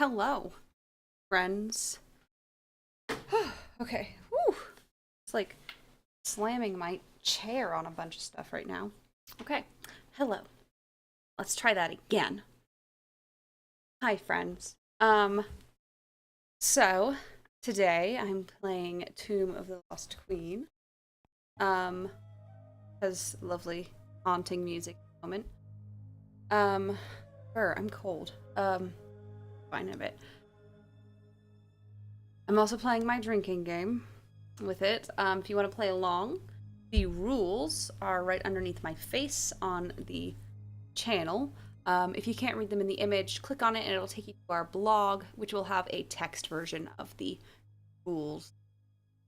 Hello, friends. Okay. Whew. It's like slamming my chair on a bunch of stuff right now. Okay. Hello. Let's try that again. Hi, friends. So today I'm playing Tomb of the Lost Queen. Has lovely haunting music at the moment. I'm cold. Fine in a bit. I'm also playing my drinking game with it. If you want to play along, the rules are right underneath my face on the channel. If you can't read them in the image, click on it and it'll take you to our blog, which will have a text version of the rules.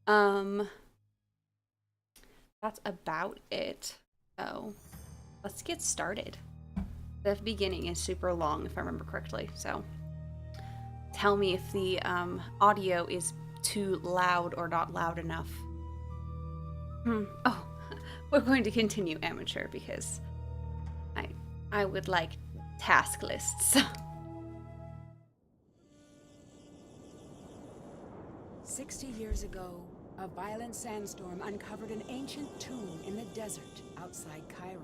That's about it. So let's get started. The beginning is super long, if I remember correctly, so tell me if the audio is too loud or not loud enough. Oh, we're going to continue amateur because I would like task lists. 60 years ago, a violent sandstorm uncovered an ancient tomb in the desert outside Cairo.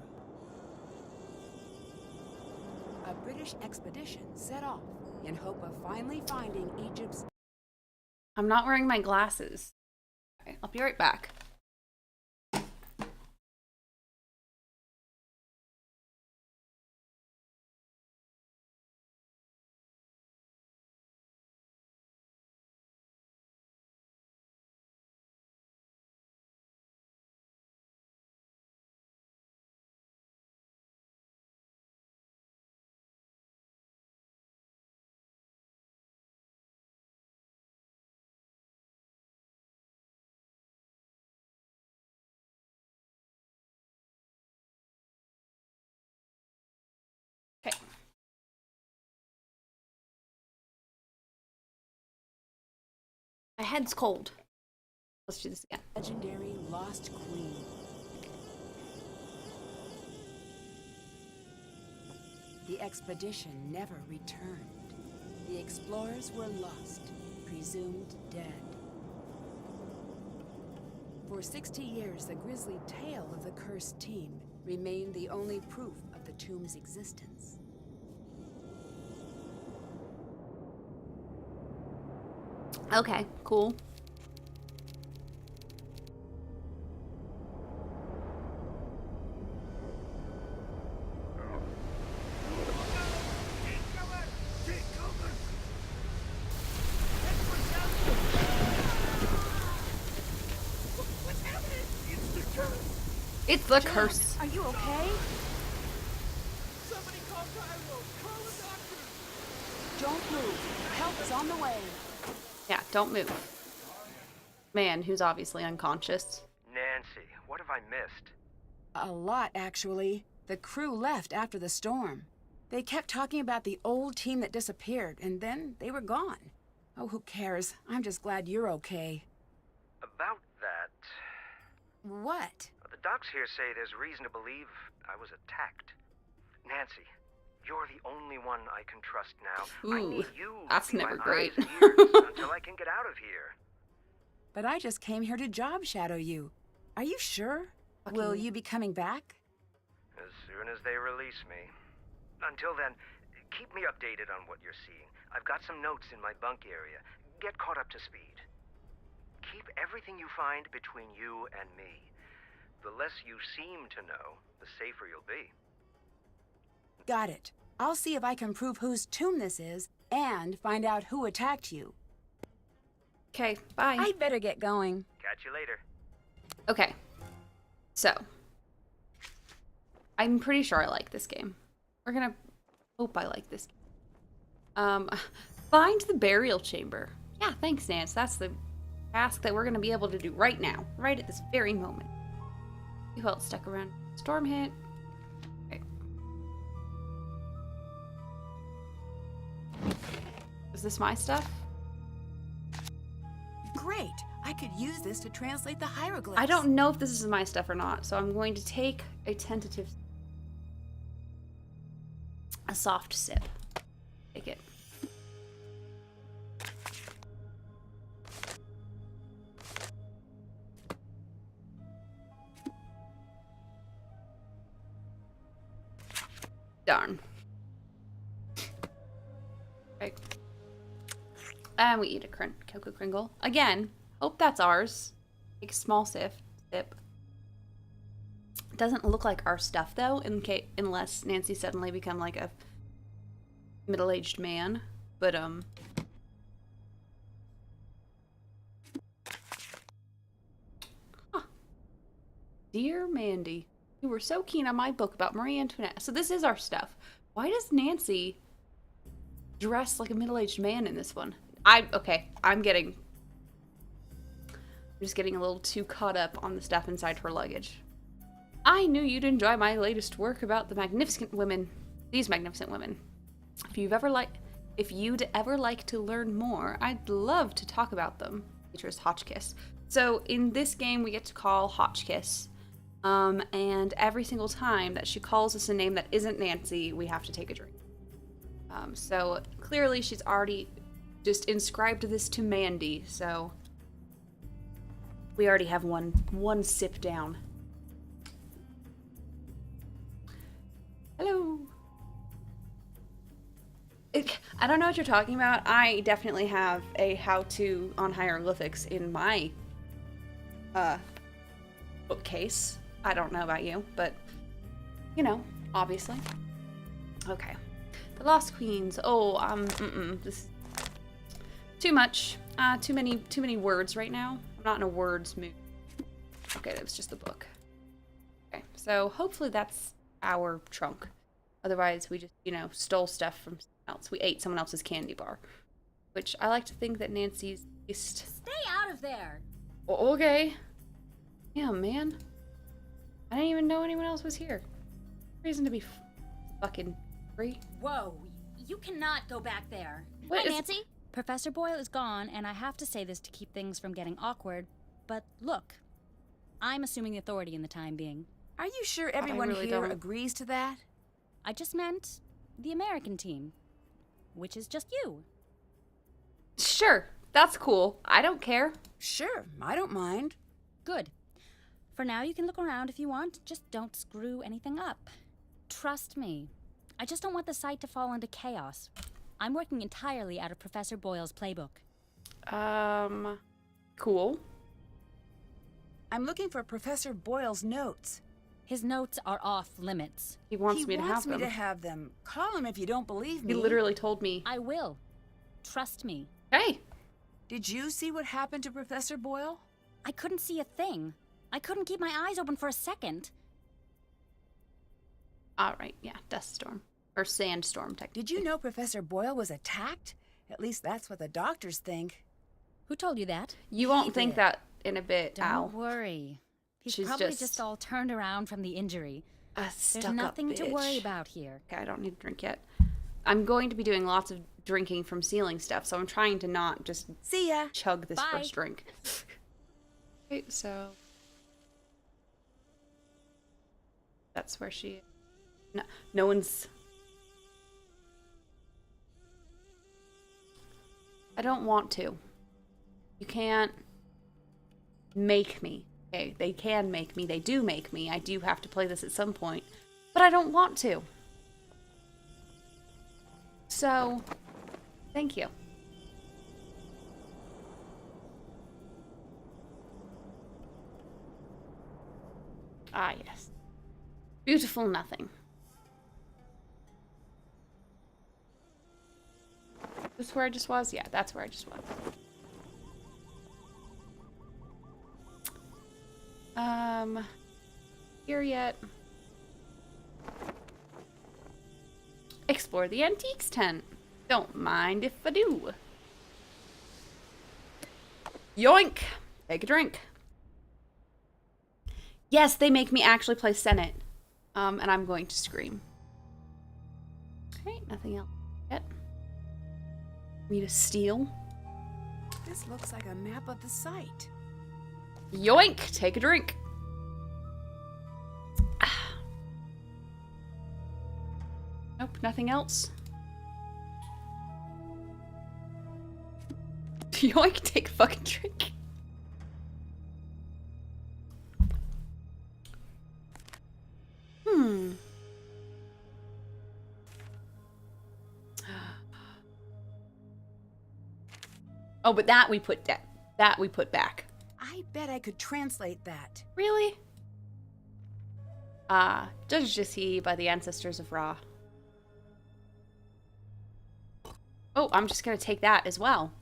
A British expedition set off in hope of finally finding Egypt's... I'm not wearing my glasses. Okay, I'll be right back. Okay. My head's cold. Let's do this again. Legendary Lost Queen. The expedition never returned. The explorers were lost, presumed dead. For 60 years, the grisly tale of the cursed team remained the only proof of the tomb's existence. Okay, cool. It's the curse. Are you okay? Somebody call Cairo! Call a doctor! Don't move. Help is on the way. Yeah, don't move. Man who's obviously unconscious. Nancy, what have I missed? A lot, actually. The crew left after the storm. They kept talking about the old team that disappeared, and then they were gone. Oh, who cares? I'm just glad you're okay. About that... What? The docs here say there's reason to believe I was attacked. Nancy, you're the only one I can trust now. I Ooh, need you that's to be never my great. eyes and ears until I can get out of here. But I just came here to job shadow you. Are you sure? Will you be coming back? As soon as they release me. Until then, keep me updated on what you're seeing. I've got some notes in my bunk area. Get caught up to speed. Keep everything you find between you and me. The less you seem to know, the safer you'll be. Got it. I'll see if I can prove whose tomb this is and find out who attacked you. Okay, bye. I'd better get going. Catch you later. Okay. So. I'm pretty sure I like this game. We're gonna hope I like this game. Find the burial chamber. Yeah, thanks, Nance. That's the task that we're gonna be able to do right now. Right at this very moment. You felt stuck around. Storm hit. Okay. Is this my stuff? Great. I could use this to translate the hieroglyphs. I don't know if this is my stuff or not, so I'm going to take a tentative... a soft sip. Take it. Darn. Okay. And we eat a Cocoa Kringle. Again, hope that's ours. Take a small sip. It doesn't look like our stuff, though, unless Nancy suddenly become like a middle-aged man. But, Huh. Dear Mandy, you were so keen on my book about Marie Antoinette. So this is our stuff. Why does Nancy dress like a middle-aged man in this one? Okay, I'm just getting a little too caught up on the stuff inside her luggage. I knew you'd enjoy my latest work about the magnificent women. These magnificent women. If you'd ever like to learn more, I'd love to talk about them. Features Hotchkiss. So in this game, we get to call Hotchkiss. And every single time that she calls us a name that isn't Nancy, we have to take a drink. So clearly she's already just inscribed this to Mandy, so we already have one sip down. Hello. I don't know what you're talking about. I definitely have a how-to on hieroglyphics in my bookcase. I don't know about you, but you know, obviously. Okay. The Lost Queens. Oh, this too much. Too many words right now. I'm not in a words mood. Okay, that was just the book. Okay, so hopefully that's our trunk. Otherwise, we just, stole stuff from someone else. We ate someone else's candy bar. Which I like to think that Nancy's just... Stay out of there! Okay. Yeah, man. I didn't even know anyone else was here. Reason to be fucking free. Whoa, you cannot go back there. What Hi, is... Nancy. Professor Boyle is gone, and I have to say this to keep things from getting awkward, but look, I'm assuming the authority in the time being. Are you sure everyone really here don't. agrees to that? I just meant the American team, which is just you. Sure, that's cool. I don't care. Sure, I don't mind. Good. For now, you can look around if you want, just don't screw anything up. Trust me. I just don't want the site to fall into chaos. I'm working entirely out of Professor Boyle's playbook. Cool. I'm looking for Professor Boyle's notes. His notes are off limits. He wants me to have them. Call him if you don't believe me. He literally told me. I will. Trust me. Hey! Did you see what happened to Professor Boyle? I couldn't see a thing. I couldn't keep my eyes open for a second. Alright, yeah, dust storm. Or sandstorm, technically. Did you know Professor Boyle was attacked? At least that's what the doctors think. Who told you that? You won't think that in a bit, Don't Al. worry. He's She's probably just- just all turned around from the injury. A There's stuck-up nothing to worry bitch. about here. Okay, I don't need to drink yet. I'm going to be doing lots of drinking from ceiling stuff, so I'm trying to not just See ya. chug this Bye. first drink. Okay, so... That's where she... No one's... I don't want to. You can't make me. Okay, they can make me. They do make me. I do have to play this at some point. But I don't want to. So, thank you. Ah, yes. Beautiful nothing. Is this where I just was? Yeah, that's where I just was. Here yet. Explore the antiques tent. Don't mind if I do. Yoink! Take a drink. Yes, they make me actually play Senate. And I'm going to scream. Okay, nothing else yet. Me to steal. This looks like a map of the site. Yoink! Take a drink. Nope, nothing else. Yoink! Take a fucking drink. Oh, but that we put back. I bet I could translate that. Really? Judged is he by the ancestors of Ra. Oh, I'm just gonna take that as well.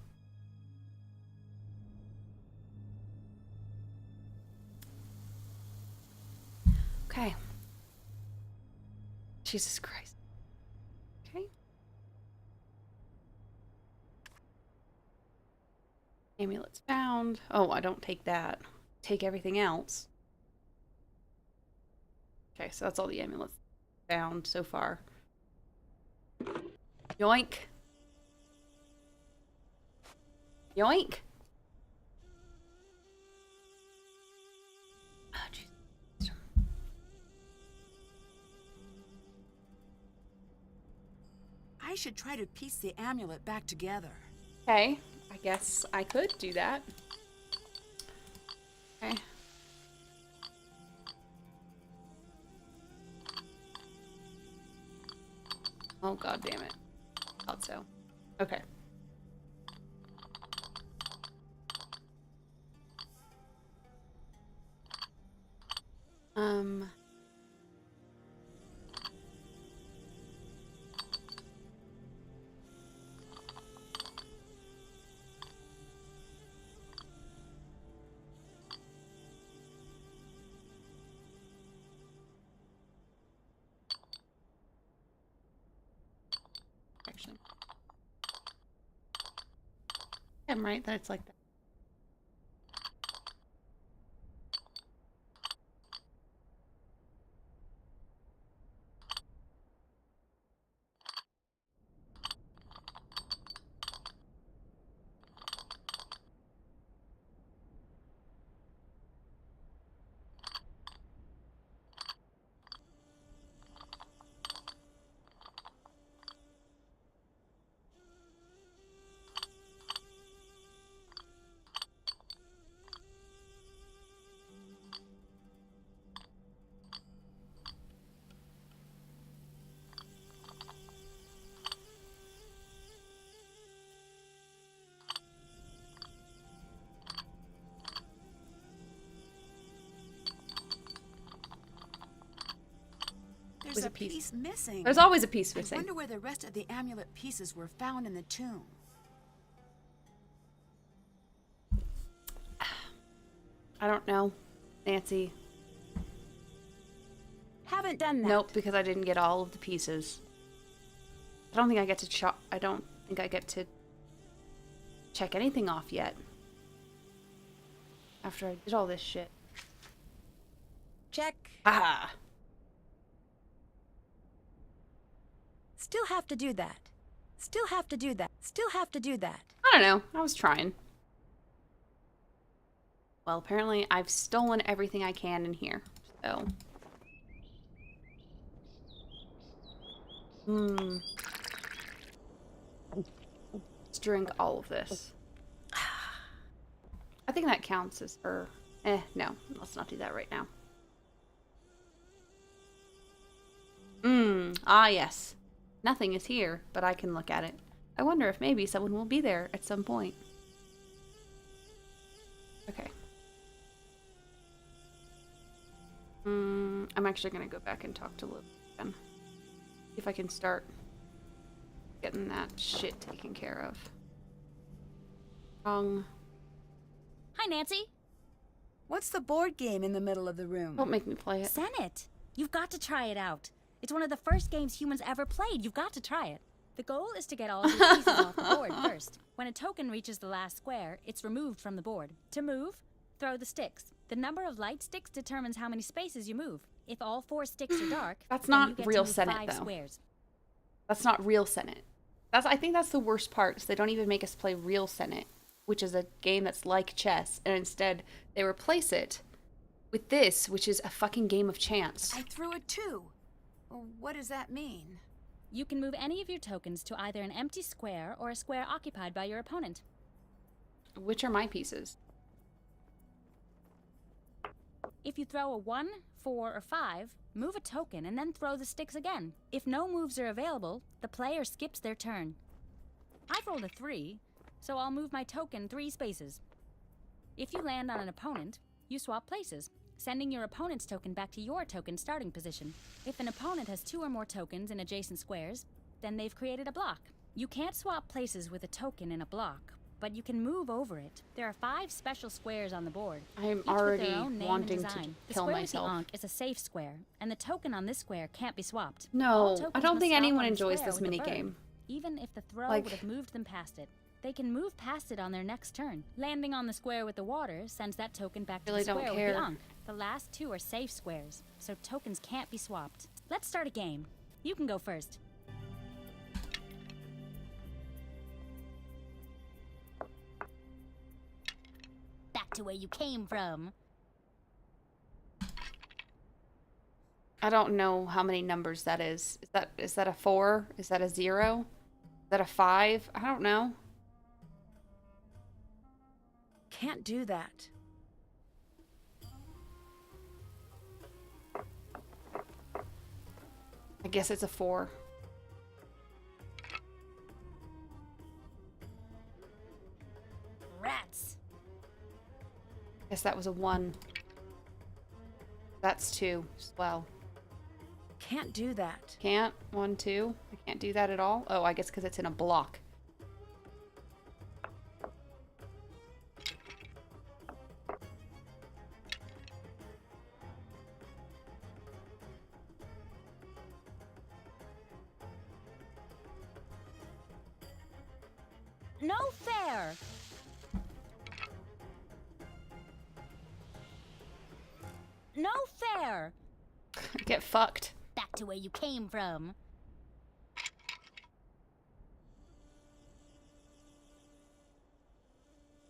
Okay. Jesus Christ. Okay. Amulets found. Oh, I don't take that. Take everything else. Okay, so that's all the amulets found so far. Yoink. Yoink. Oh, jeez. I should try to piece the amulet back together. Okay, I guess I could do that. Okay. Oh, god damn it. Thought so. Okay. Actually. I'm right that it's like that. There's a piece missing. There's always a piece I missing. wonder where the rest of the amulet pieces were found in the tomb. I don't know, Nancy. Haven't done that. Nope, because I didn't get all of the pieces. I don't think I get to I don't think I get to check anything off yet. After I did all this shit. Check. Ah. Still have to do that. Still have to do that. Still have to do that. I don't know. I was trying. Well, apparently I've stolen everything I can in here. So. Let's drink all of this. I think that counts as her. No. Let's not do that right now. Ah, yes. Nothing is here, but I can look at it. I wonder if maybe someone will be there at some point. Okay. I'm actually going to go back and talk to Liv again. See if I can start getting that shit taken care of. Wrong. Hi, Nancy. What's the board game in the middle of the room? Don't make me play it. Senate. You've got to try it out. It's one of the first games humans ever played. You've got to try it. The goal is to get all of the pieces off the board first. When a token reaches the last square, it's removed from the board. To move, throw the sticks. The number of light sticks determines how many spaces you move. If all 4 sticks are dark, That's then not you get real to move Senate, 5 though. squares. That's not real Senate. I think that's the worst part. Is they don't even make us play real Senate, which is a game that's like chess, and instead they replace it with this, which is a fucking game of chance. I threw a 2. Well, what does that mean? You can move any of your tokens to either an empty square or a square occupied by your opponent. Which are my pieces? If you throw a 1, 4, or 5, move a token and then throw the sticks again. If no moves are available, the player skips their turn. I've rolled a 3, so I'll move my token 3 spaces. If you land on an opponent, you swap places, sending your opponent's token back to your token starting position. If an opponent has 2 or more tokens in adjacent squares, then they've created a block. You can't swap places with a token in a block, but you can move over it. There are 5 special squares on the board. I'm each already with their own name wanting and to design. The kill square myself. with the Ankh is a safe square, and the token on this square can't be swapped. All No, I tokens don't must think stop anyone on the enjoys square this with a mini bird, game. even if the throw Like- would have moved them past it. They can move past it on their next turn. Landing on the square with the water sends that token back to Really the don't square care. with the Ankh. The last 2 are safe squares, so tokens can't be swapped. Let's start a game. You can go first. Back to where you came from. I don't know how many numbers that is. Is that a 4? Is that a 0? Is that a 5? I don't know. Can't do that. I guess it's a 4. Rats. Guess that was a 1. That's 2 as well. Can't do that. Can't. 1, 2. I can't do that at all. Oh, I guess because it's in a block. No fair. No fair. Get fucked. Back to where you came from.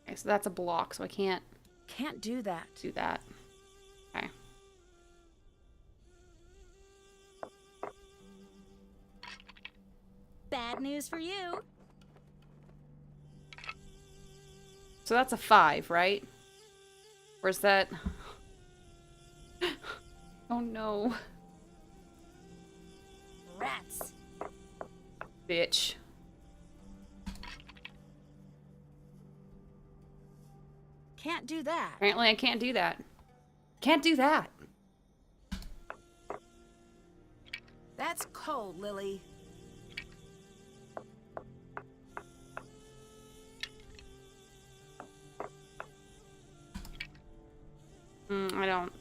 Okay, so that's a block, so I can't Can't do that. do that. Okay. Bad news for you. So that's a 5, right? Or is that... Oh no. Rats. Bitch. Can't do that. Apparently I can't do that. Can't do that. That's cold, Lily. I don't...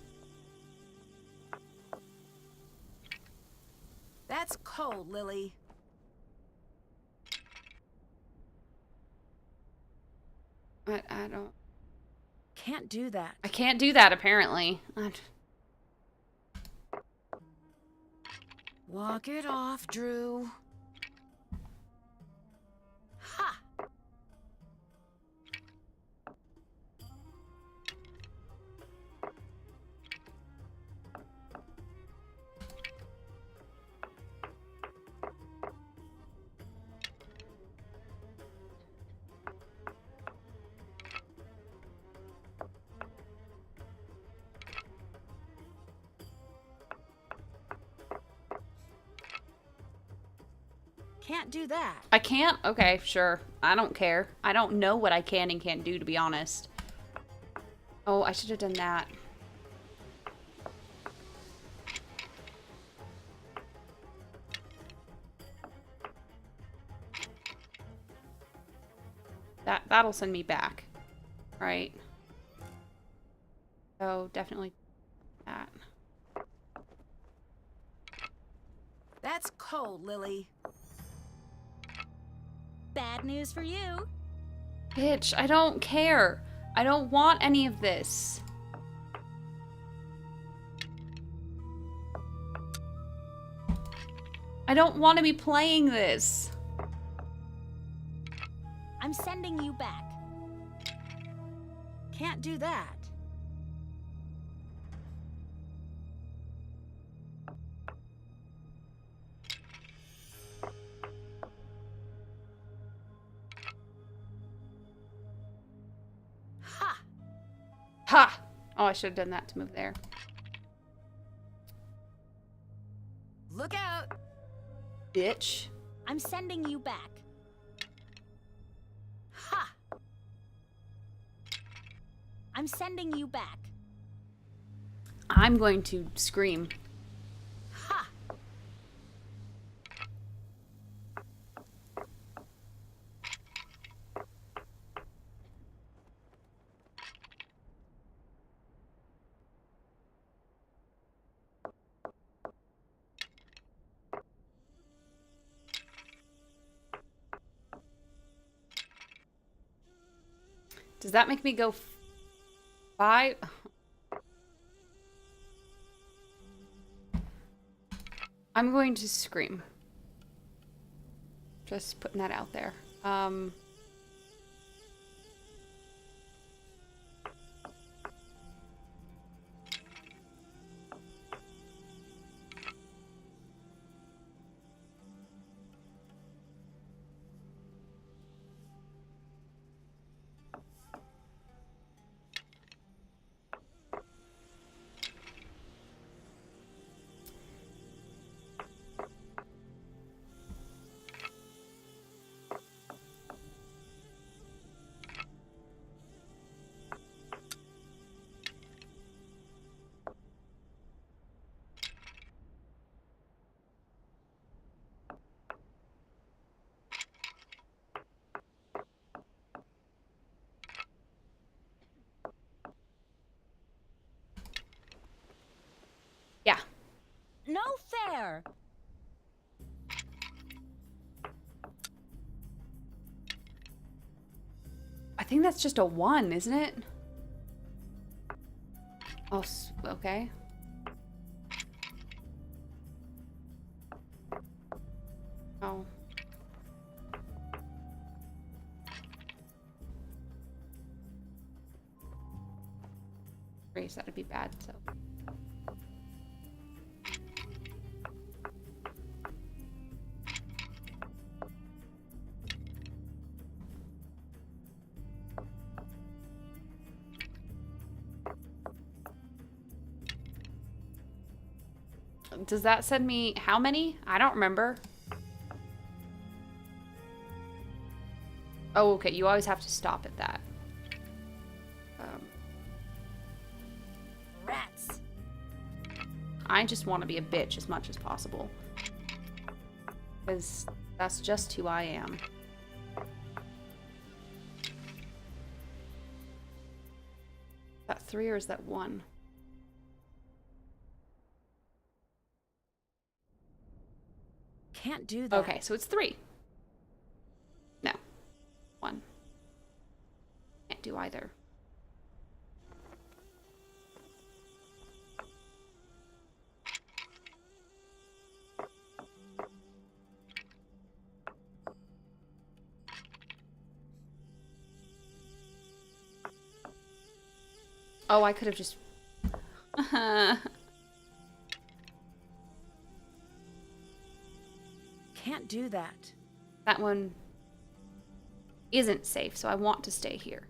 That's cold, Lily. I don't... Can't do that. I can't do that, apparently. Walk it off, Drew. Ha! Can't do that. I can't? Okay, sure. I don't care. I don't know what I can and can't do, to be honest. Oh, I should have done that. That'll send me back. Right. So, definitely that. That's cold, Lily. Bad news for you. Bitch, I don't care. I don't want any of this. I don't want to be playing this. I'm sending you back. Can't do that. Ha! Ha! Oh, I should have done that to move there. Look out! Bitch. I'm sending you back. Ha! I'm sending you back. I'm going to scream. Ha! Does that make me go 5? I'm going to scream. Just putting that out there. Yeah. No fair! I think that's just a 1, isn't it? Oh, okay. Oh. Race, that'd be bad, so. Does that send me how many? I don't remember. Oh, okay. You always have to stop at that. Rats! I just want to be a bitch as much as possible. Because that's just who I am. Is that 3 or is that 1? Can't do that. Okay, so it's 3. No. 1. Can't do either. Oh, I could have just... Can't do that. That one isn't safe, so I want to stay here.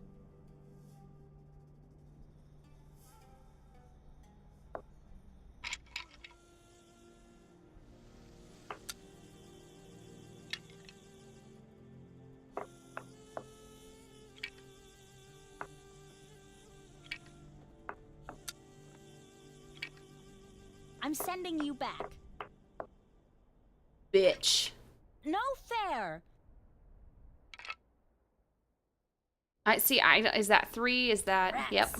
I'm sending you back. Bitch. No fair! I see. Is that 3? Is that... Rats. Yep.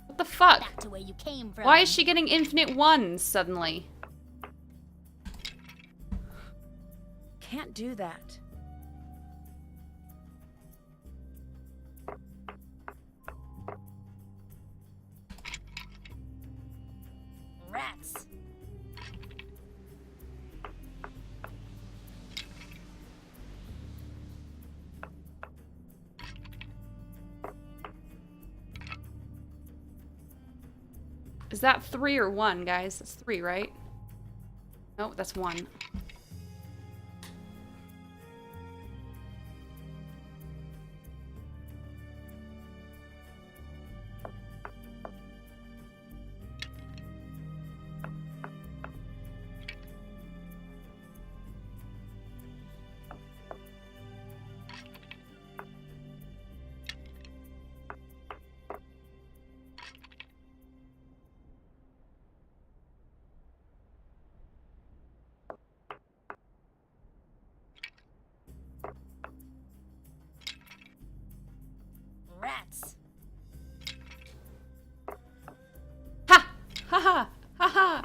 What the fuck? Back to where you came from. Why is she getting infinite 1s suddenly? Can't do that. Rats! Is that 3 or 1, guys? That's 3, right? No, that's 1. Haha!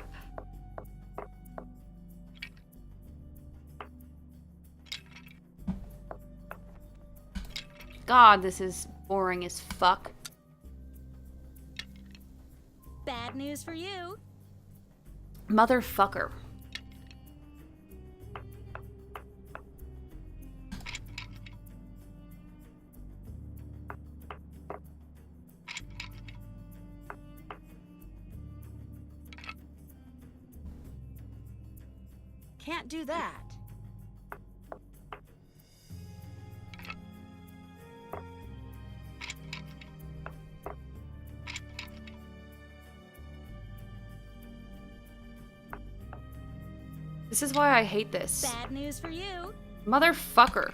God, this is boring as fuck. Bad news for you. Motherfucker. Can't do that. This is why I hate this. Bad news for you. Motherfucker.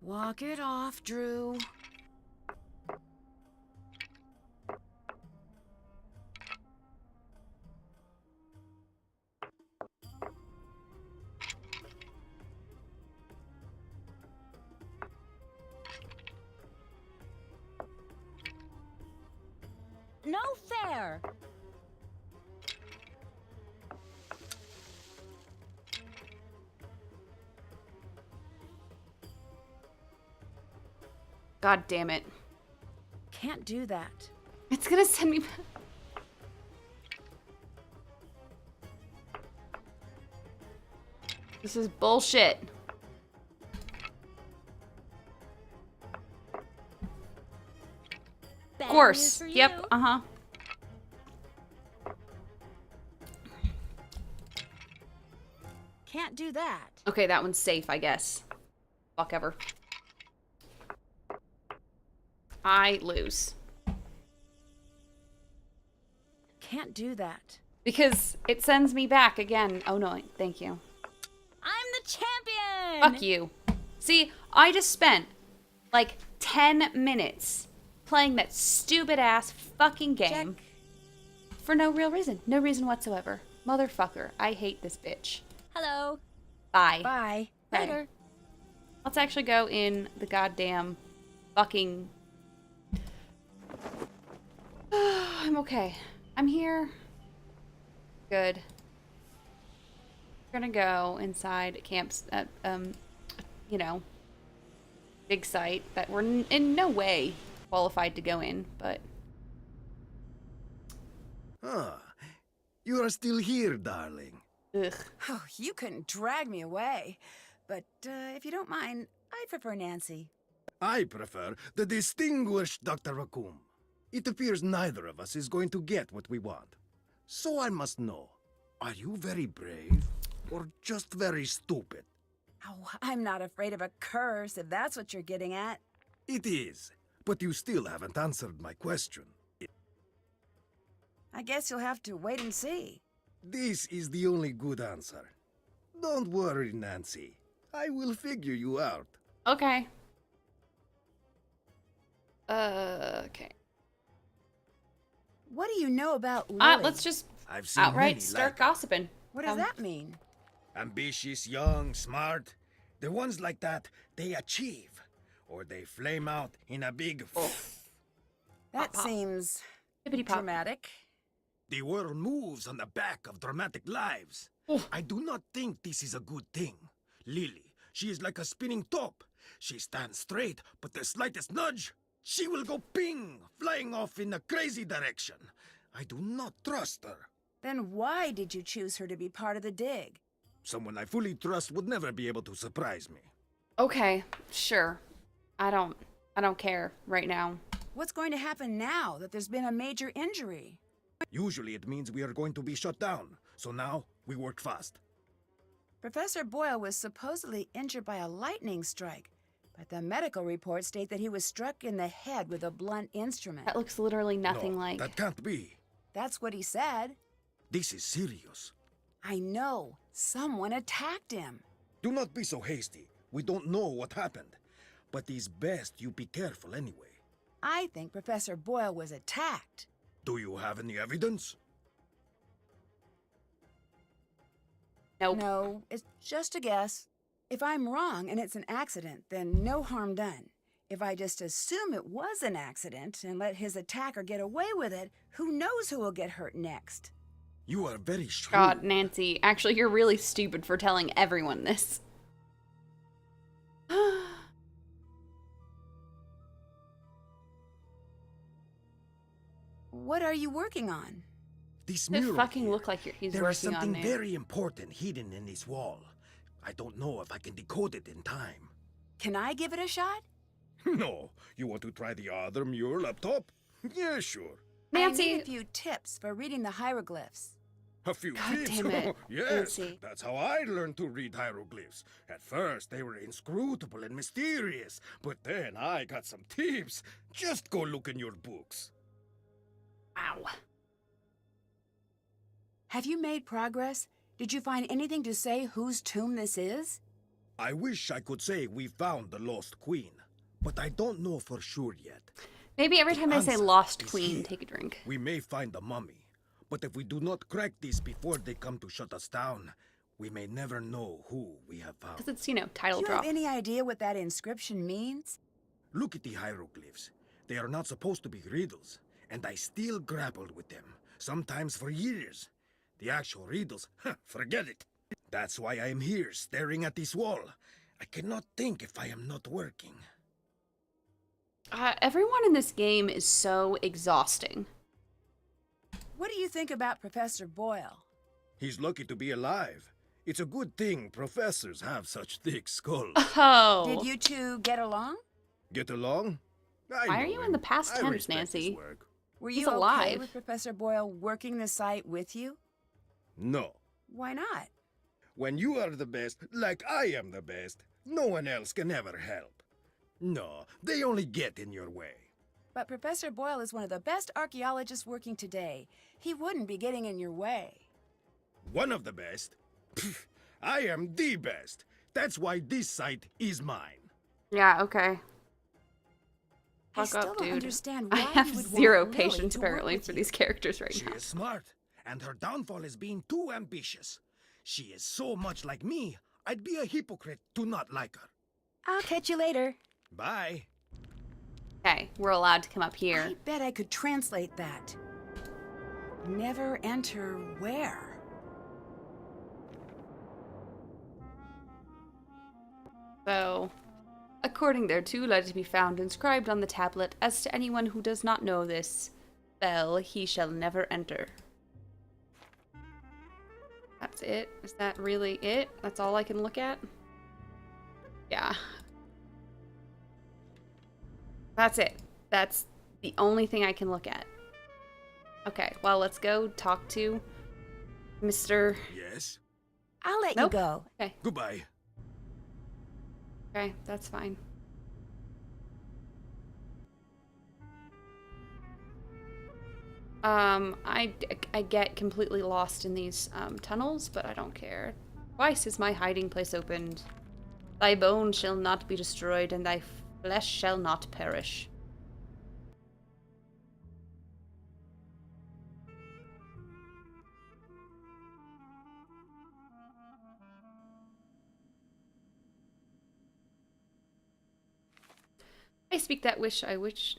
Walk it off, Drew. No fair. God damn it. Can't do that. It's gonna send me back. This is bullshit. Bad Of course. news for Yep. you. Uh-huh. Can't do that. Okay, that one's safe, I guess. Fuck ever. I lose. Can't do that. Because it sends me back again. Oh no, thank you. I'm the champion. Fuck you. See, I just spent like 10 minutes playing that stupid ass fucking game for no real reason. No reason whatsoever. Motherfucker. I hate this bitch. Hello. Bye. Bye. Okay. Later. Let's actually go in the goddamn fucking... I'm okay. I'm here. Good. We're gonna go inside camps, you know, big site that we're in no way qualified to go in, but... Ah, you are still here, darling. Ugh. Oh, you couldn't drag me away. But if you don't mind, I prefer Nancy. I prefer the distinguished Dr. Raccoon. It appears neither of us is going to get what we want. So I must know, are you very brave or just very stupid? Oh, I'm not afraid of a curse, if that's what you're getting at. It is, but you still haven't answered my question. I guess you'll have to wait and see. This is the only good answer. Don't worry, Nancy. I will figure you out. Okay. Okay. What do you know about Lily? Let's just I've seen outright many start like gossiping. What does that mean? ambitious, young, smart. The ones like that, they achieve. Or they flame out in a big... That pop. seems Hippity pop. dramatic. The world moves on the back of dramatic lives. Oof. I do not think this is a good thing. Lily, she is like a spinning top. She stands straight, but the slightest nudge, she will go ping, flying off in a crazy direction. I do not trust her. Then why did you choose her to be part of the dig? Someone I fully trust would never be able to surprise me. Okay, sure. I don't care right now. What's going to happen now that there's been a major injury? Usually it means we are going to be shut down, so now we work fast. Professor Boyle was supposedly injured by a lightning strike, but the medical reports state that he was struck in the head with a blunt instrument. That looks literally nothing No, like... that can't be. That's what he said. This is serious. I know. Someone attacked him. Do not be so hasty. We don't know what happened. But it's best you be careful anyway. I think Professor Boyle was attacked. Do you have any evidence? Nope. No, it's just a guess. If I'm wrong and it's an accident, then no harm done. If I just assume it was an accident and let his attacker get away with it, who knows who will get hurt next? You are very shrewd. God, Nancy. Actually, you're really stupid for telling everyone this. What are you working on? This It mural fucking here, look like he's there is working on something it. very important hidden in this wall. I don't know if I can decode it in time. Can I give it a shot? No, you want to try the other mural up top? Yeah, sure. I Nancy. need a few tips for reading the hieroglyphs. A few God tips. damn it, Yes, Nancy. that's how I learned to read hieroglyphs. At first, they were inscrutable and mysterious, but then I got some tips. Just go look in your books. Wow. Have you made progress? Did you find anything to say whose tomb this is? I wish I could say we found the lost queen, but I don't know for sure yet. Maybe every time I say answer lost is queen, here. take a drink. We may find the mummy, but if we do not crack this before they come to shut us down, we may never know who we have found. Because it's, you know, Do title you drop. have any idea what that inscription means? Look at the hieroglyphs. They are not supposed to be riddles, and I still grappled with them, sometimes for years. The actual riddles, forget it. That's why I am here, staring at this wall. I cannot think if I am not working. Everyone in this game is so exhausting. What do you think about Professor Boyle? He's lucky to be alive. It's a good thing professors have such thick skulls. Oh. Did you two get along? Get along? I Why are know you in him. the past I tense, respect his Nancy? work. Were He's you okay alive. with Professor Boyle working the site with you? No. Why not? When you are the best, like I am the best, no one else can ever help. No, they only get in your way. But Professor Boyle is one of the best archaeologists working today. He wouldn't be getting in your way. One of the best? Pfft, I am the best. That's why this site is mine. Yeah, okay. I Fuck still up, don't dude. understand I why have you would want zero Lily patience, to work apparently, with for you. these characters right She now. is smart, and her downfall is being too ambitious. She is so much like me, I'd be a hypocrite to not like her. I'll catch you later. Bye. Okay, we're allowed to come up here. I bet I could translate that. Never enter where? So, according thereto, let it be found inscribed on the tablet, as to anyone who does not know this spell, he shall never enter. That's it? Is that really it? That's all I can look at? Yeah. That's it. That's the only thing I can look at. Okay, well, let's go talk to Mr. Yes? I'll let Nope. you go. Okay, Goodbye. okay, that's fine. I get completely lost in these tunnels, but I don't care. Twice is my hiding place opened. Thy bones shall not be destroyed, and thy flesh shall not perish. I speak that which I wish.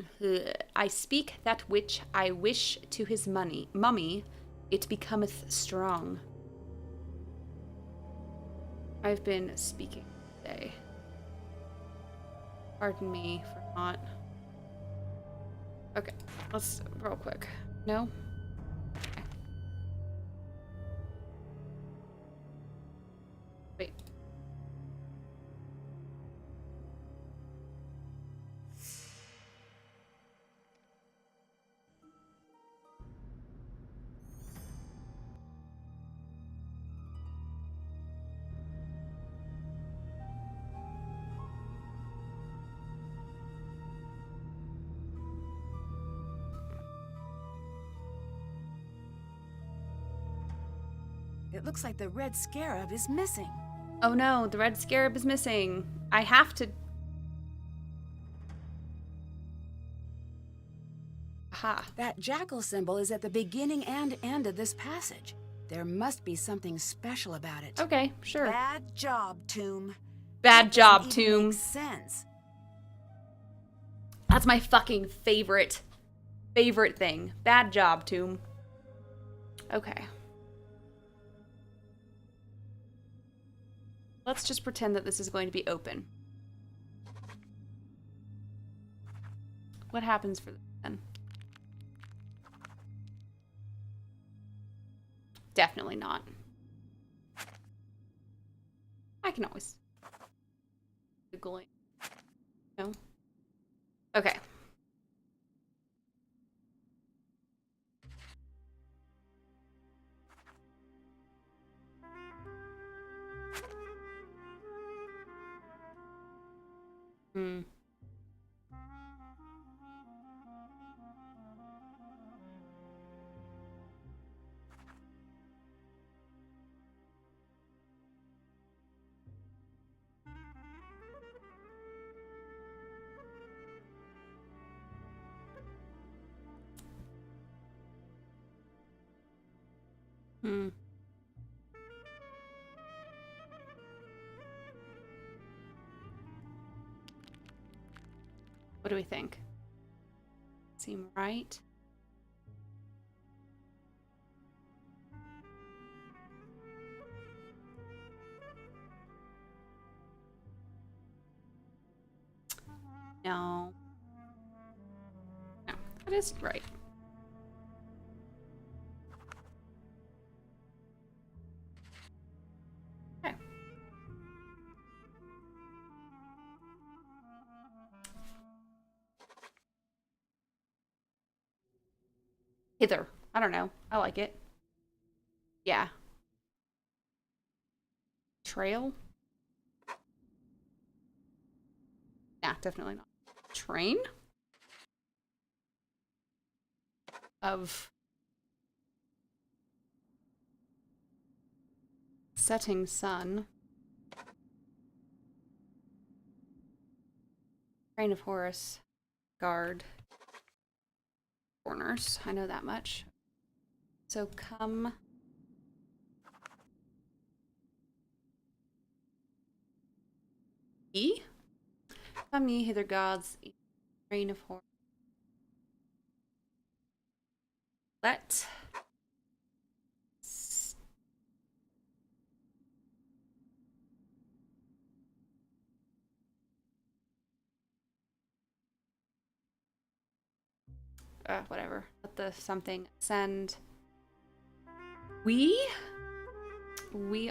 I speak that which I wish to his mummy. It becometh strong. I've been speaking today. Pardon me for not. Okay, let's real quick. No. Okay. Wait. It looks like the red scarab is missing. Oh no, the red scarab is missing. I have to. Aha. That jackal symbol is at the beginning and end of this passage. There must be something special about it. Okay, sure. Bad job, Tomb. Bad That job, doesn't even Tomb. make sense. That's my fucking favorite thing. Bad job, Tomb. Okay. Let's just pretend that this is going to be open. What happens for this then? Definitely not. I can always Google it. No? Okay. Hmm. Hmm. What do we think? Seem right? No. No, that is right. Okay. Hither. I don't know. I like it. Yeah. Trail? Nah, definitely not. Train? Of setting sun. Train of Horus. Guard. Corners. I know that much. So come. E? Come ye hither, gods. Train of Horus. Let. Whatever. Let the something ascend. We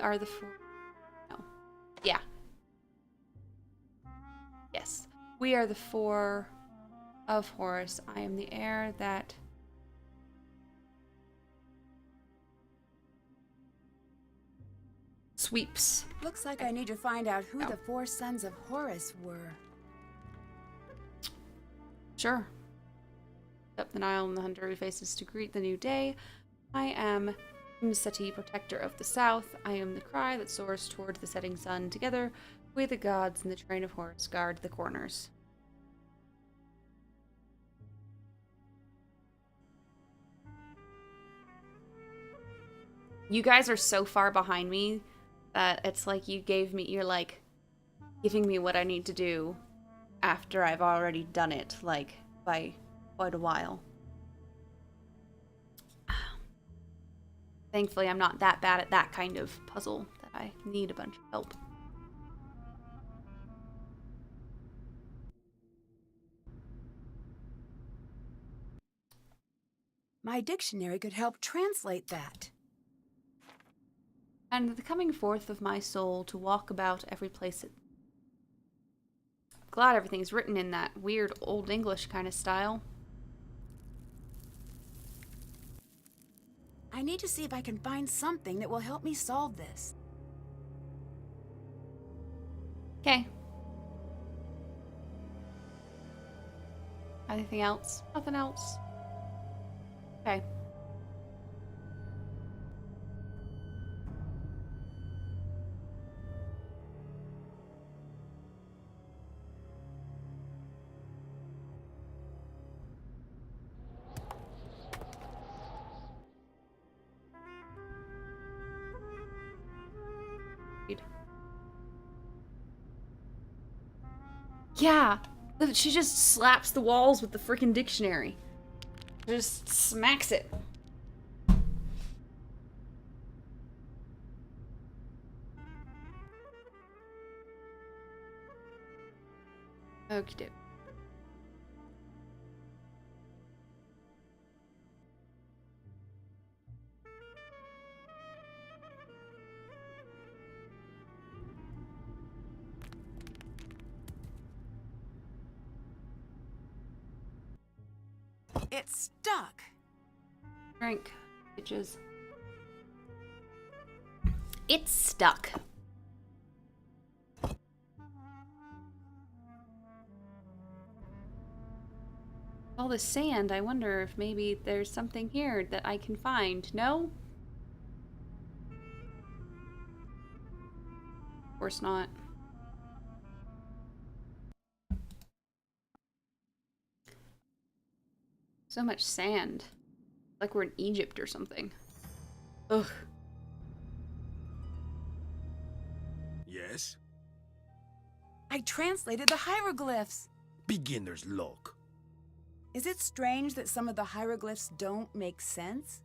are the four. No. Yeah. Yes. We are the four of Horus. I am the heir that sweeps. Looks like I need to find out who the four sons of Horus were. Sure. Up the Nile and the hunter who faces to greet the new day. I am Seti, protector of the south. I am the cry that soars toward the setting sun. Together, we the gods and the train of Horus guard the corners. You guys are so far behind me that it's like you're like giving me what I need to do after I've already done it, like, by quite a while. Thankfully, I'm not that bad at that kind of puzzle that I need a bunch of help. My dictionary could help translate that. And the coming forth of my soul to walk about every place it... Glad everything's written in that weird Old English kind of style. I need to see if I can find something that will help me solve this. Okay. Anything else? Nothing else? Okay. Yeah, she just slaps the walls with the freaking dictionary. Just smacks it. Okie doke. It's stuck. Drink, bitches. It's stuck. All the sand, I wonder if maybe there's something here that I can find. No? Of course not. So much sand. Like we're in Egypt or something. Ugh. Yes? I translated the hieroglyphs. Beginner's luck. Is it strange that some of the hieroglyphs don't make sense?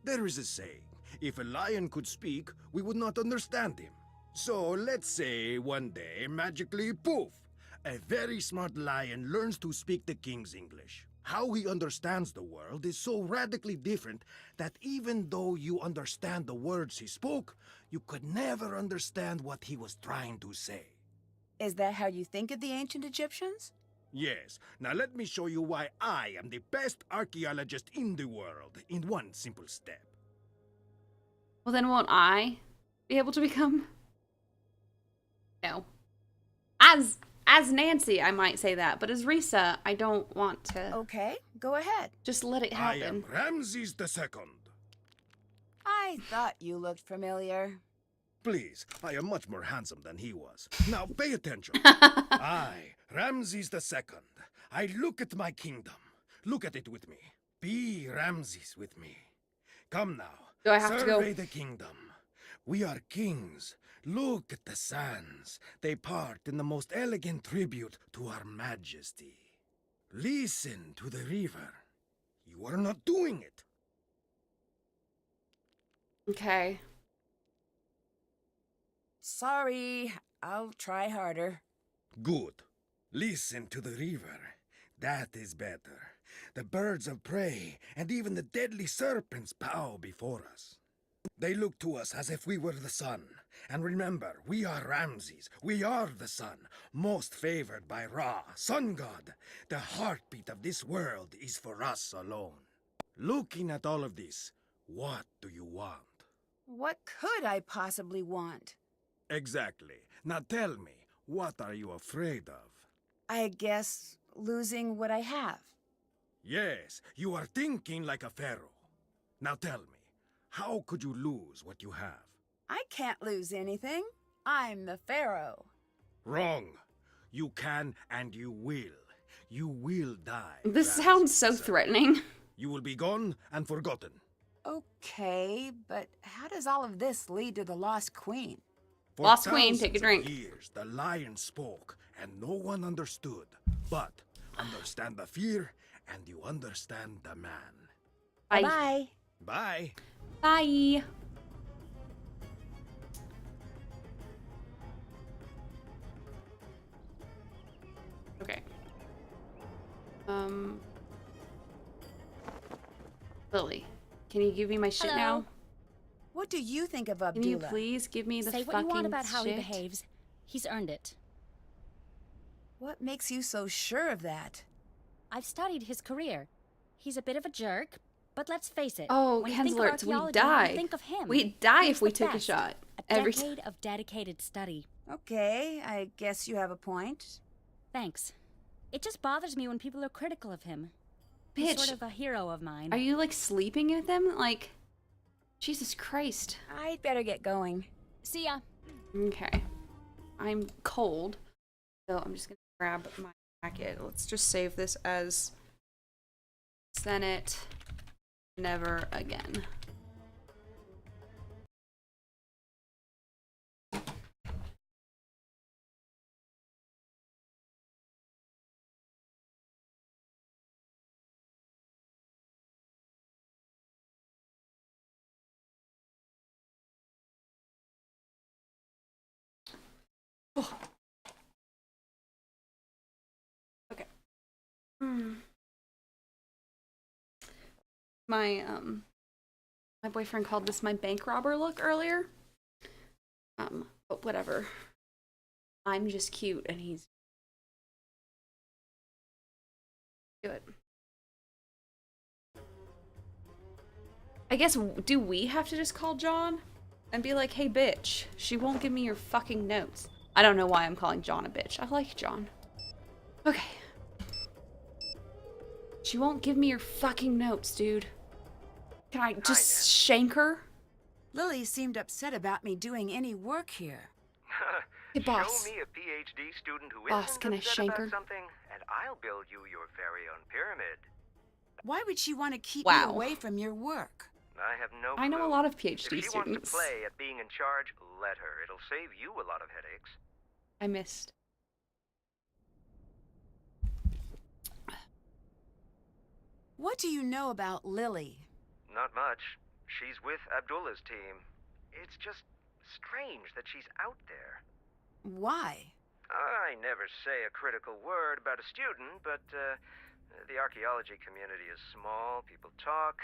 There is a saying, if a lion could speak, we would not understand him. So let's say one day, magically, poof, a very smart lion learns to speak the king's English. How he understands the world is so radically different that even though you understand the words he spoke, you could never understand what he was trying to say. Is that how you think of the ancient Egyptians? Yes. Now let me show you why I am the best archaeologist in the world in one simple step. Well, then won't I be able to become? No. As Nancy, I might say that, but as Rissa, I don't want to. Okay, go ahead. Just let it I happen. am Ramses II. I thought you looked familiar. Please, I am much more handsome than he was. Now pay attention. I, Ramses II, I look at my kingdom. Look at it with me. Be Ramses with me. Come now. Do I have to go? Survey the kingdom. We are kings. Look at the sands. They part in the most elegant tribute to our majesty. Listen to the river. You are not doing it. Okay. Sorry, I'll try harder. Good. Listen to the river. That is better. The birds of prey and even the deadly serpents bow before us. They look to us as if we were the sun. And remember, we are Ramses. We are the sun, most favored by Ra, sun god. The heartbeat of this world is for us alone. Looking at all of this, what do you want? What could I possibly want? Exactly. Now tell me, what are you afraid of? I guess losing what I have. Yes, you are thinking like a pharaoh. Now tell me, how could you lose what you have? I can't lose anything. I'm the pharaoh. Wrong. You can and you will. You will die. This Ramses sounds so II. threatening. You will be gone and forgotten. Okay, but how does all of this lead to the Lost Queen? For Lost Queen, take a thousands of drink. years, the lion spoke, and no one understood. But understand the fear, and you understand the man. Bye. Bye. Bye. Bye. Okay. Lily, can you give me my shit Hello? now? What do you think of Can you Abdullah? please give me the Say fucking what you want about how he shit? behaves. He's earned it. What makes you so sure of that? I've studied his career. He's a bit of a jerk, but let's face it. Oh, when you think of Kenslert, we archaeology, die. you think of him. We'd die He's if we the took a best. shot. A Every decade of dedicated study. Okay, I guess you have a point. Thanks. It just bothers me when people are critical of him. He's Bitch, sort of a hero of mine. are you like sleeping with him? Like, Jesus Christ. I'd better get going. See ya. Okay. I'm cold, so I'm just gonna grab my jacket. Let's just save this as Senate never again. Okay. My my boyfriend called this my bank robber look earlier. But whatever. I'm just cute and he's good. I guess, do we have to just call John and be like, hey bitch, she won't give me your fucking notes. I don't know why I'm calling John a bitch. I like John. Okay. She won't give me your fucking notes, dude. Can I just shank her? Lily seemed upset about me doing any work here. Hey, boss. Show me a PhD student who Boss, isn't can I upset shank about her? something, and I'll build you your very own pyramid. Why would she want to keep Wow. me away from your work? I have no I know clue. a lot of If PhD she wants students. to play at being in charge, let her. It'll save you a lot of headaches. I missed. What do you know about Lily? Not much. She's with Abdullah's team. It's just strange that she's out there. Why? I never say a critical word about a student, but the archaeology community is small, people talk.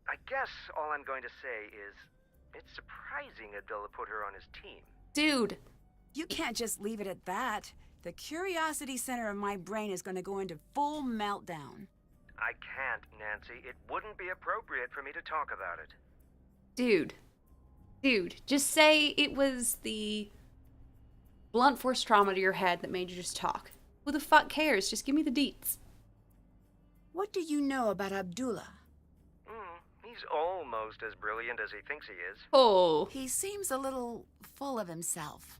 I guess all I'm going to say is it's surprising Abdullah put her on his team. Dude. You can't just leave it at that. The curiosity center of my brain is going to go into full meltdown. I can't, Nancy. It wouldn't be appropriate for me to talk about it. Dude, just say it was the blunt force trauma to your head that made you just talk. Who the fuck cares? Just give me the deets. What do you know about Abdullah? He's almost as brilliant as he thinks he is. Oh. He seems a little full of himself.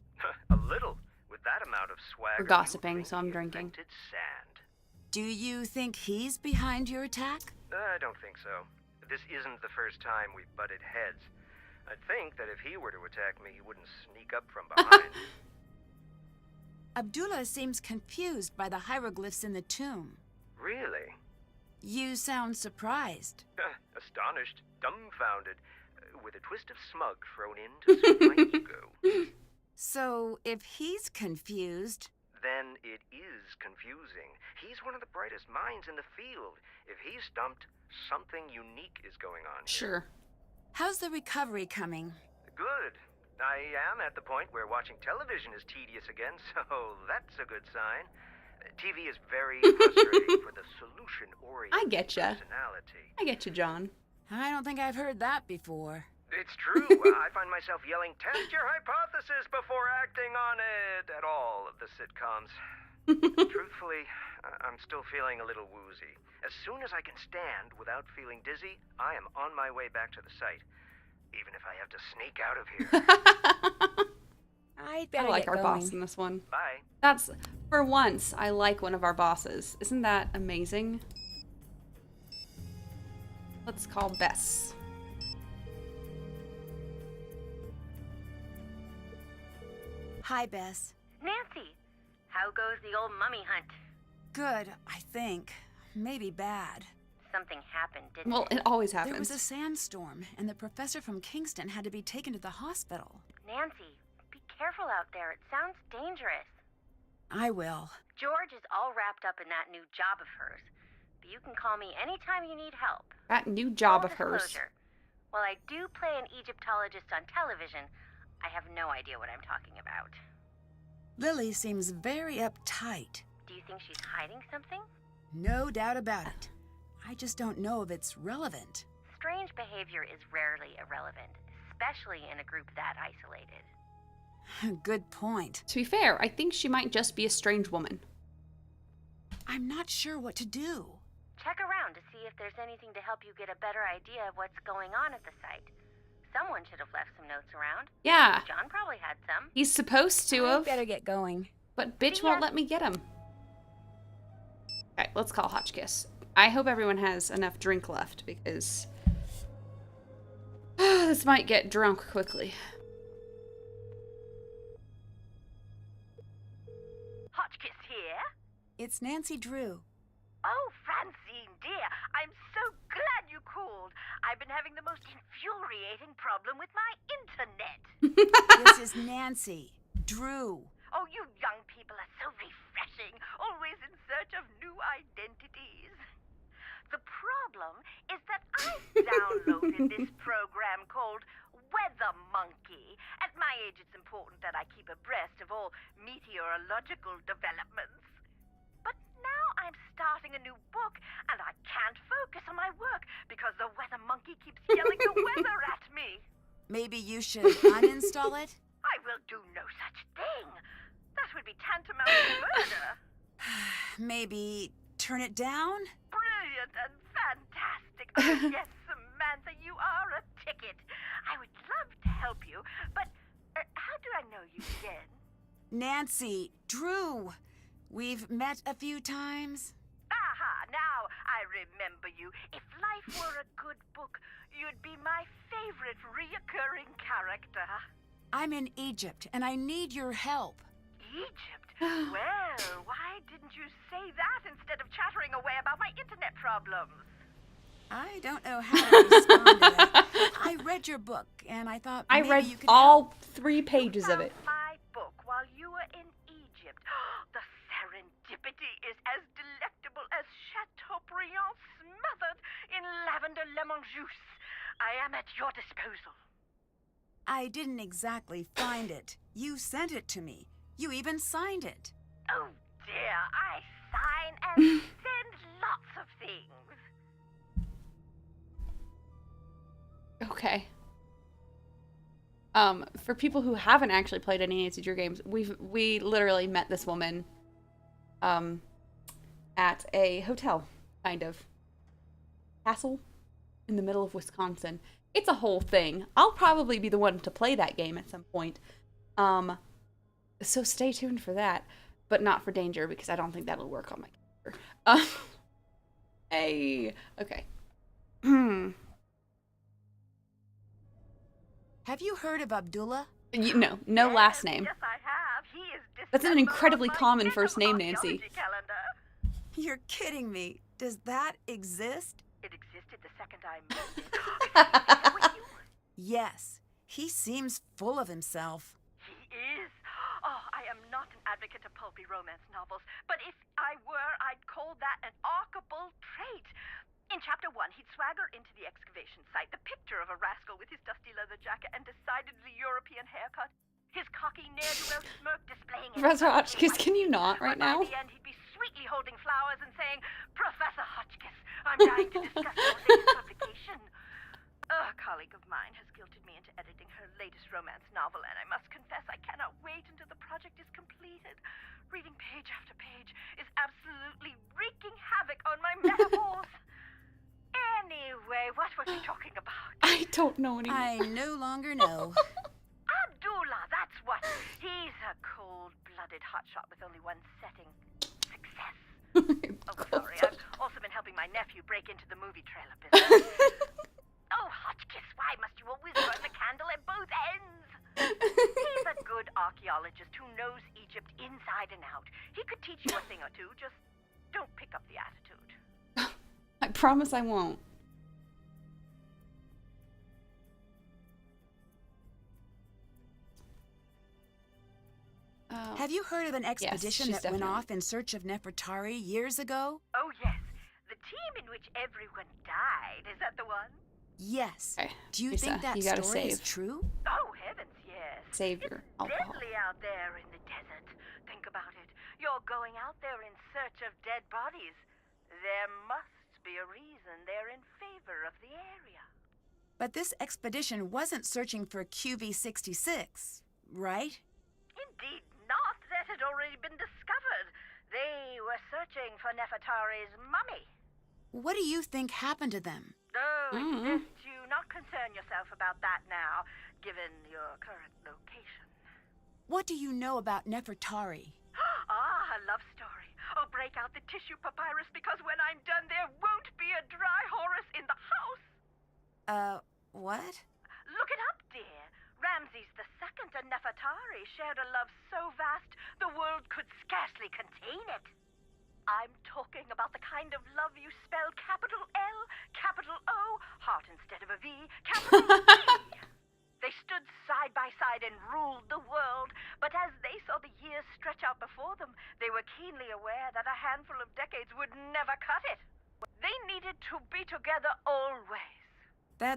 A little. With that amount of swagger. We're gossiping, you'd think so I'm he drinking. invented sand. Do you think he's behind your attack? I don't think so. This isn't the first time we've butted heads. I'd think that if he were to attack me, he wouldn't sneak up from behind. Abdullah seems confused by the hieroglyphs in the tomb. Really? You sound surprised. Astonished, dumbfounded, with a twist of smug thrown in to suit my ego. So, if he's confused... Then it is confusing. He's one of the brightest minds in the field. If he's stumped, something unique is going on here. Sure. How's the recovery coming? Good. I am at the point where watching television is tedious again, so that's a good sign. TV is very frustrating for the solution-oriented I getcha. personality. I get you, John. I don't think I've heard that before. It's true. I find myself yelling, test your hypothesis before acting on it at all of the sitcoms. Truthfully, I'm still feeling a little woozy. As soon as I can stand without feeling dizzy, I am on my way back to the site. Even if I have to sneak out of here. I'd I better like get our going. boss in this one. Bye. That's, for once, I like one of our bosses. Isn't that amazing? Let's call Bess. Hi, Bess. Nancy, how goes the old mummy hunt? Good, I think. Maybe bad. Something happened, didn't Well, it? it always There happens. was a sandstorm, and the professor from Kingston had to be taken to the hospital. Nancy, be careful out there. It sounds dangerous. I will. George is all wrapped up in that new job of hers. But you can call me anytime you need help. That new job Full of hers. disclosure, while I do play an Egyptologist on television, I have no idea what I'm talking about. Lily seems very uptight. Do you think she's hiding something? No doubt about it. I just don't know if it's relevant. Strange behavior is rarely irrelevant, especially in a group that isolated. Good point. To be fair, I think she might just be a strange woman. I'm not sure what to do. Check around to see if there's anything to help you get a better idea of what's going on at the site. Someone should have left some notes around. Yeah, John probably had some. he's supposed to I have, better get going. but bitch See ya. won't let me get him. Alright, let's call Hotchkiss. I hope everyone has enough drink left, because this might get drunk quickly. Hotchkiss here. It's Nancy Drew. Oh, Francine, dear, I'm so glad you called. I've been having the most infuriating problem with my internet. This is Nancy Drew. Oh, you young people are so refreshing, always in search of new identities. The problem is that I downloaded this program called Weather Monkey. At my age, it's important that I keep abreast of all meteorological developments. But now I'm starting a new book, and I can't focus on my work because the Weather Monkey keeps yelling the weather at me. Maybe you should uninstall it? I will do no such thing. That would be tantamount to murder. Maybe turn it down? Brilliant and fantastic. Oh, yes, Samantha, you are a ticket. I would love to help you, but how do I know you again? Nancy, Drew, we've met a few times. Aha, now I remember you. If life were a good book, you'd be my favorite reoccurring character. I'm in Egypt, and I need your help. Egypt? Well, why didn't you say that instead of chattering away about my internet problems? I don't know how to respond to that. I read your book, and I thought I maybe read you could all 3 pages of it. My book while you were in Egypt. The serendipity is as delectable as Chateaubriand smothered in lavender lemon juice. I am at your disposal. I didn't exactly find it. You sent it to me. You even signed it. Oh dear, I sign and send lots of things. Okay. For people who haven't actually played any Nancy Drew games, we literally met this woman at a hotel, kind of. Castle in the middle of Wisconsin. It's a whole thing. I'll probably be the one to play that game at some point. So stay tuned for that, but not for Danger because I don't think that'll work on my computer. Hey, okay. Have you heard of Abdullah? No Yes, last name. Yes, I have. He is That's an December incredibly on my common first name, dental Nancy. archaeology calendar. You're kidding me. Does that exist? It existed the second I moved it. Is he with you? Yes. He seems full of himself. He is. Oh, I am not an advocate of pulpy romance novels, but if I were, I'd call that an archable trait. In Chapter 1, he'd swagger into the excavation site, the picture of a rascal with his dusty leather jacket and decidedly European haircut, his cocky ne'er-do-well smirk displaying his Professor Hotchkiss, can you not right By now? the end, he'd be sweetly holding flowers and saying, Professor Hotchkiss, I'm dying to discuss your latest publication. A colleague of mine has guilted me into editing her latest romance novel, and I must confess I cannot wait until the project is completed. Reading page after page is absolutely wreaking havoc on my metaphors. Anyway, what was he talking about? I don't know anymore. I no longer know. Abdullah, that's what. He's a cold-blooded hotshot with only one setting. Success. Oh, sorry. I've also been helping my nephew break into the movie trailer business. Oh, Hotchkiss, why must you always burn the candle at both ends? He's a good archaeologist who knows Egypt inside and out. He could teach you a thing or two, just don't pick up the attitude. I promise I won't. Have you heard of an expedition she's that went definitely- off in search of Nefertari years ago? Oh, yes. The team in which everyone died. Is that the one? Yes. Okay, Do you Rissa, think that you gotta story is save. true? Oh, heavens, yes. Save your It's alcohol. deadly out there in the desert. Think about it. You're going out there in search of dead bodies. There must be a reason they're in favor of the area. But this expedition wasn't searching for QV66, right? Indeed not. That had already been discovered. They were searching for Nefertari's mummy. What do you think happened to them? Oh, it's best you not concern yourself about that now, given your current location. What do you know about Nefertari? Ah, a love story. Oh, break out the tissue papyrus, because when I'm done, there won't be a dry Horus in the house. What? Look it up, dear. Ramses II and Nefertari shared a love so vast, the world could scarcely contain it. I'm talking about the kind of love you spell capital L, capital O, heart instead of a V, capital E. They stood side by side and ruled the world, but as they saw the years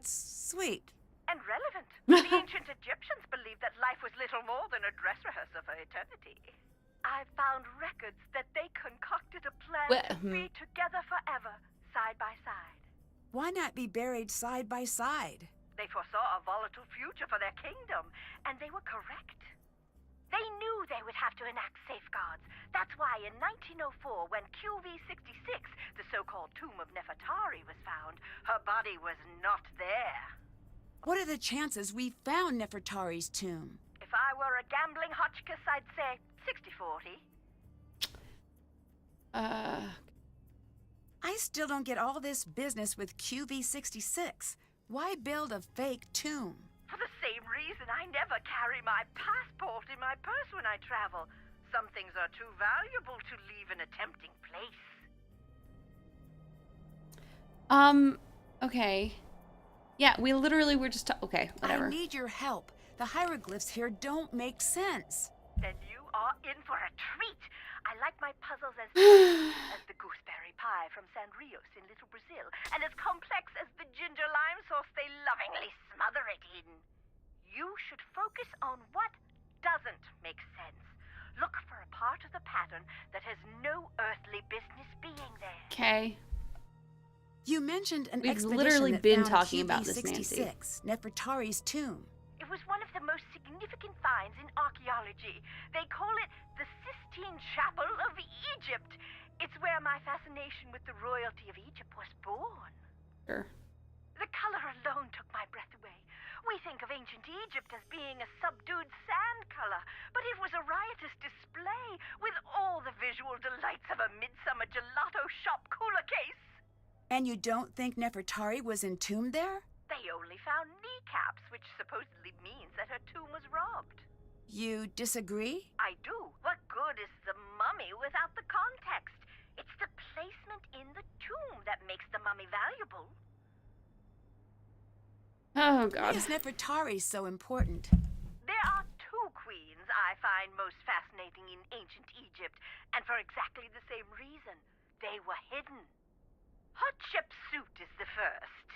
That's sweet. And relevant. The ancient Egyptians believed that life was little more than a dress rehearsal for eternity. I found records that they concocted a plan to be together forever, side by side. Why not be buried side by side? They foresaw a volatile future for their kingdom, and they were correct. They knew they would have to enact safeguards. That's why in 1904, when QV-66, the so-called tomb of Nefertari, was found, her body was not there. What are the chances we found Nefertari's tomb? If I were a gambling Hotchkiss, I'd say 60-40. I still don't get all this business with QV-66. Why build a fake tomb? For the same reason, I never carry my passport in my purse when I travel. Some things are too valuable to leave in a tempting place. Okay. Yeah, we literally were just okay, whatever. I need your help. The hieroglyphs here don't make sense. Then you are in for a treat. I like my puzzles as as the gooseberry pie from San Rios in Little Brazil, and as complex as the ginger lime sauce they lovingly smother it in. You should focus on what doesn't make sense. Look for a part of the pattern that has no earthly business being there. Okay. You mentioned an We've expedition literally that been found talking about this, Nancy. QV-66, Nefertari's tomb. It was one of the most significant finds in archaeology. They call it the Sistine Chapel of Egypt. It's where my fascination with the royalty of Egypt was born. Sure. The color alone took my breath away. We think of ancient Egypt as being a subdued sand color, but it was a riotous display with all the visual delights of a midsummer gelato shop cooler case. And you don't think Nefertari was entombed there? They only found kneecaps, which supposedly means that her tomb was robbed. You disagree? I do. What good is the mummy without the context? It's the placement in the tomb that makes the mummy valuable. Oh, Why God. is Nefertari so important? There are two queens I find most fascinating in ancient Egypt, and for exactly the same reason. They were hidden. Hatshepsut is the first.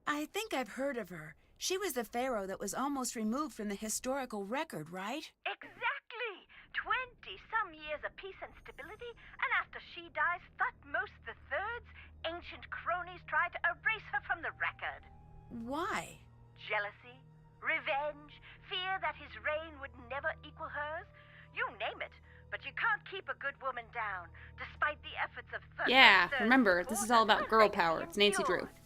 I think I've heard of her. She was the pharaoh that was almost removed from the historical record, right? Exactly. 20-some years of peace and stability, and after she dies, Thutmose III's ancient cronies try to erase her from the record. Why? Jealousy, revenge, fear that his reign would never equal hers. You name it, but you can't keep a good woman down, despite the efforts of Thutmose. Yeah, III remember, this is all about her girl legacy power. It's Nancy Drew. endured.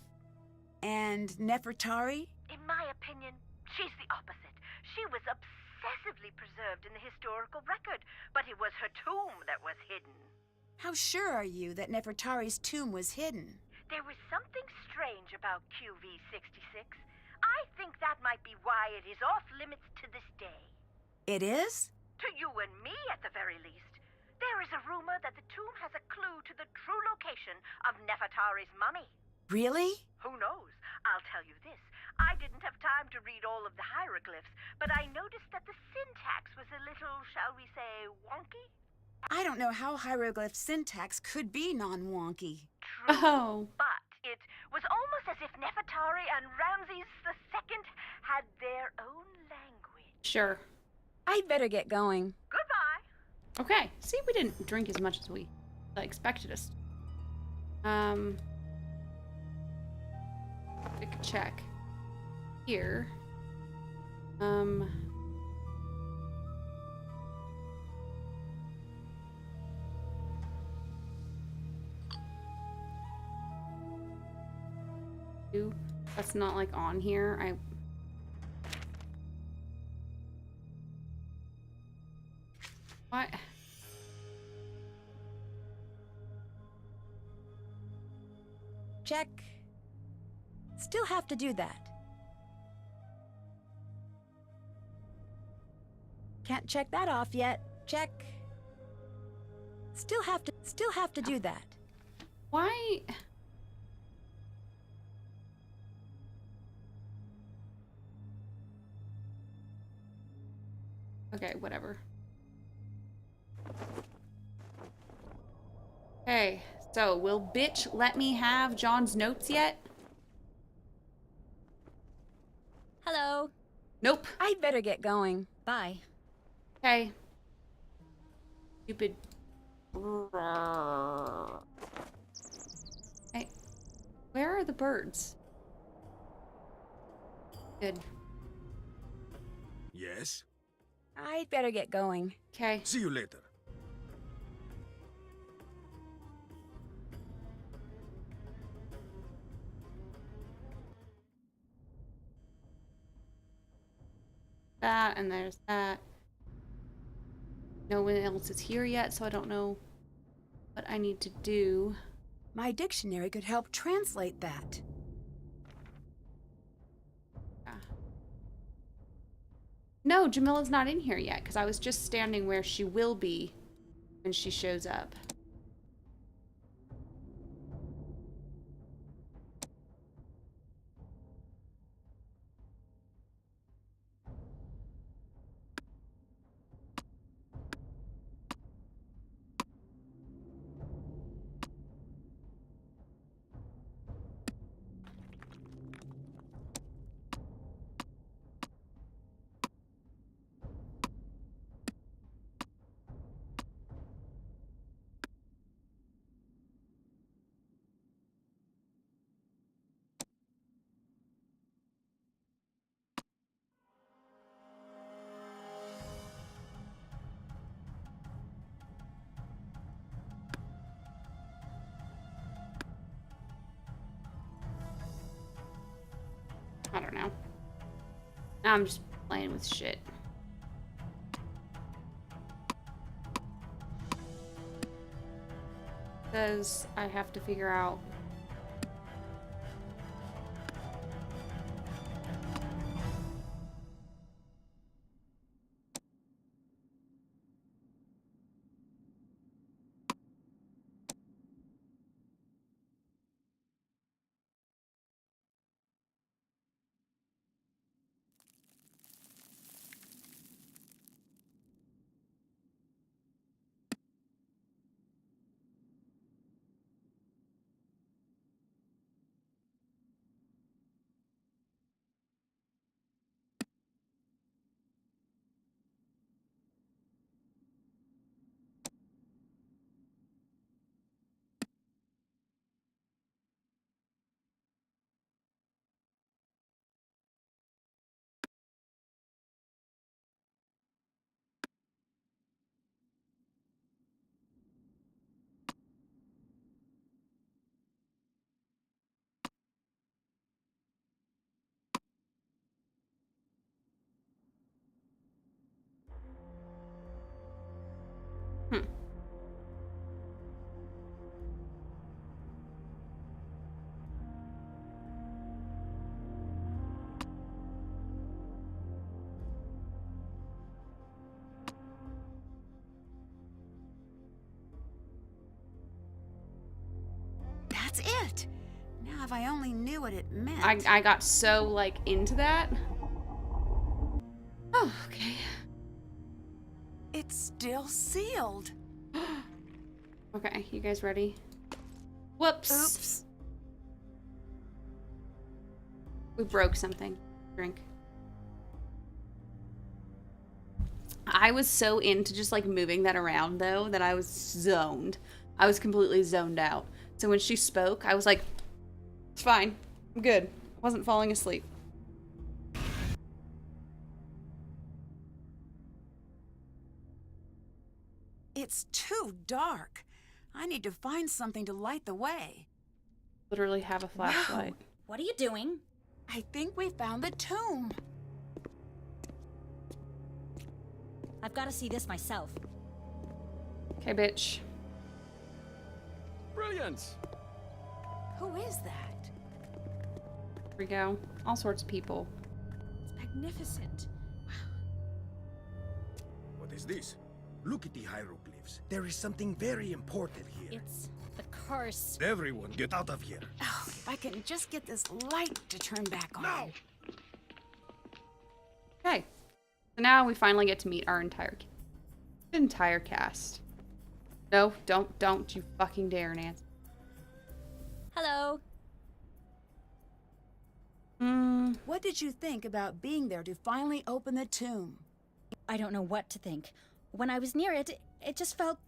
And Nefertari? In my opinion, she's the opposite. She was obsessively preserved in the historical record, but it was her tomb that was hidden. How sure are you that Nefertari's tomb was hidden? There was something strange about QV-66. I think that might be why it is off limits to this day. It is? To you and me, at the very least. There is a rumor that the tomb has a clue to the true location of Nefertari's mummy. Really? Who knows? I'll tell you this. I didn't have time to read all of the hieroglyphs, but I noticed that the syntax was a little, shall we say, wonky? I don't know how hieroglyph syntax could be non-wonky. True. Oh. But it was almost as if Nefertari and Ramses II had their own language. Sure. I'd better get going. Goodbye. Okay. See, we didn't drink as much as we expected us. Quick check. Here. That's not like on here. What? Check. Still have to do that. Can't check that off yet. Check. Still have to do that. Why? Okay, whatever. Okay, so will bitch let me have John's notes yet? I'd better get going. Bye. Okay. Stupid. Hey, where are the birds? Good. Yes? I'd better get going. Okay. See you later. That, and there's that. No one else is here yet, so I don't know what I need to do. My dictionary could help translate that. No, Jamila's not in here yet, because I was just standing where she will be when she shows up. I don't know. Now I'm just playing with shit. Says I have to figure out. Hmm. That's it. Now if I only knew what it meant. I got so like into that. Oh, okay. It's still sealed. Okay, you guys ready? Whoops. Oops. We broke something. Drink. I was so into just like moving that around though that I was zoned. I was completely zoned out. So when she spoke, I was like, it's fine. I'm good. I wasn't falling asleep. It's too dark. I need to find something to light the way. Literally have a flashlight. What are you doing? I think we found the tomb. I've got to see this myself. Okay, bitch. Brilliant! Who is that? Here we go. All sorts of people. It's magnificent. What is this? Look at the hieroglyphs. There is something very important here. It's the curse. Everyone get out of here. Oh, if I can just get this light to turn back on. Now! Okay. So now we finally get to meet our entire cast. No, don't you fucking dare, Nancy. Hello. What What did you think about being there to finally open the tomb? I don't know what to think. When I was near it, it just felt...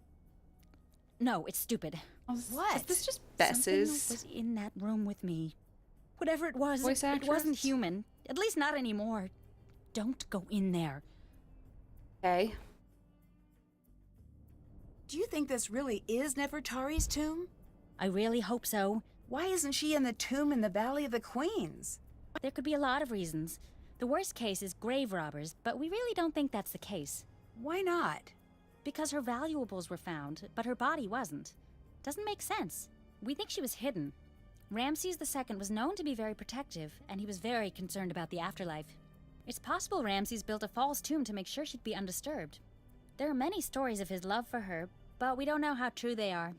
No, it's stupid. What? Is this just Something Bess's? was in that room with me. Whatever it was, Voice it wasn't actress? human. At least not anymore. Don't go in there. Okay. Do you think this really is Nefertari's tomb? I really hope so. Why isn't she in the tomb in the Valley of the Queens? There could be a lot of reasons. The worst case is grave robbers, but we really don't think that's the case. Why not? Because her valuables were found, but her body wasn't. Doesn't make sense. We think she was hidden. Ramses II was known to be very protective, and he was very concerned about the afterlife. It's possible Ramses built a false tomb to make sure she'd be undisturbed. There are many stories of his love for her, but we don't know how true they are.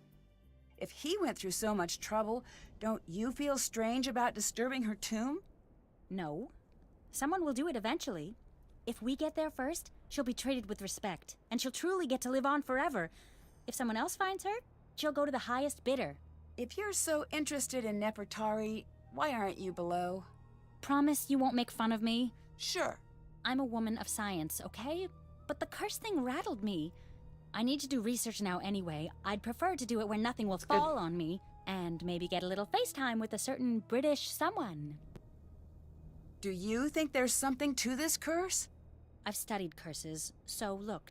If he went through so much trouble, don't you feel strange about disturbing her tomb? No. Someone will do it eventually. If we get there first, she'll be treated with respect, and she'll truly get to live on forever. If someone else finds her, she'll go to the highest bidder. If you're so interested in Nefertari, why aren't you below? Promise you won't make fun of me? Sure. I'm a woman of science, okay? But the curse thing rattled me. I need to do research now anyway. I'd prefer to do it where nothing will fall on me, and maybe get a little FaceTime with a certain British someone. Do you think there's something to this curse? I've studied curses, so look.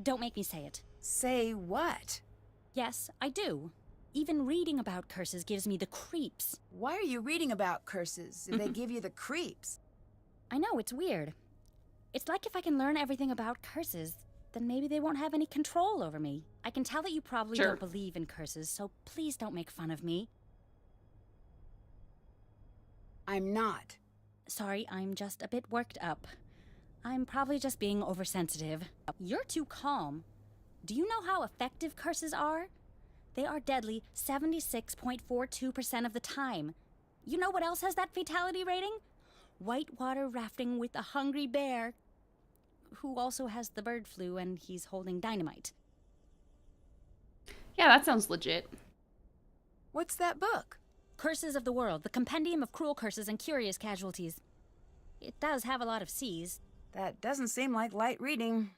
Don't make me say it. Say what? Yes, I do. Even reading about curses gives me the creeps. Why are you reading about curses if they give you the creeps? I know, it's weird. It's like if I can learn everything about curses, then maybe they won't have any control over me. I can tell that you probably Sure. don't believe in curses, so please don't make fun of me. I'm not. Sorry, I'm just a bit worked up. I'm probably just being oversensitive. You're too calm. Do you know how effective curses are? They are deadly 76.42% of the time. You know what else has that fatality rating? Whitewater rafting with a hungry bear, who also has the bird flu and he's holding dynamite. Yeah, that sounds legit. What's that book? Curses of the World, the compendium of cruel curses and curious casualties. It does have a lot of C's. That doesn't seem like light reading.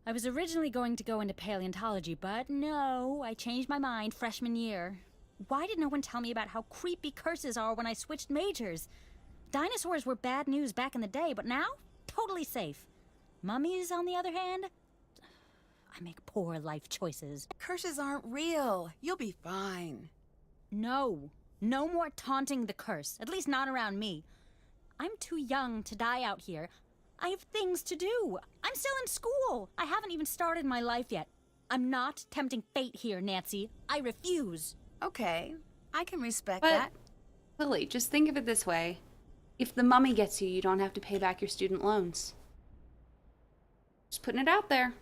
I was originally going to go into paleontology, but no, I changed my mind freshman year. Why did no one tell me about how creepy curses are when I switched majors? Dinosaurs were bad news back in the day, but now, totally safe. Mummies, on the other hand, I make poor life choices. Curses aren't real. You'll be fine. No more taunting the curse, at least not around me. I'm too young to die out here. I have things to do. I'm still in school. I haven't even started my life yet. I'm not tempting fate here, Nancy. I refuse. Okay, I can respect But, that. Lily, just think of it this way. If the mummy gets you, you don't have to pay back your student loans. Just putting it out there.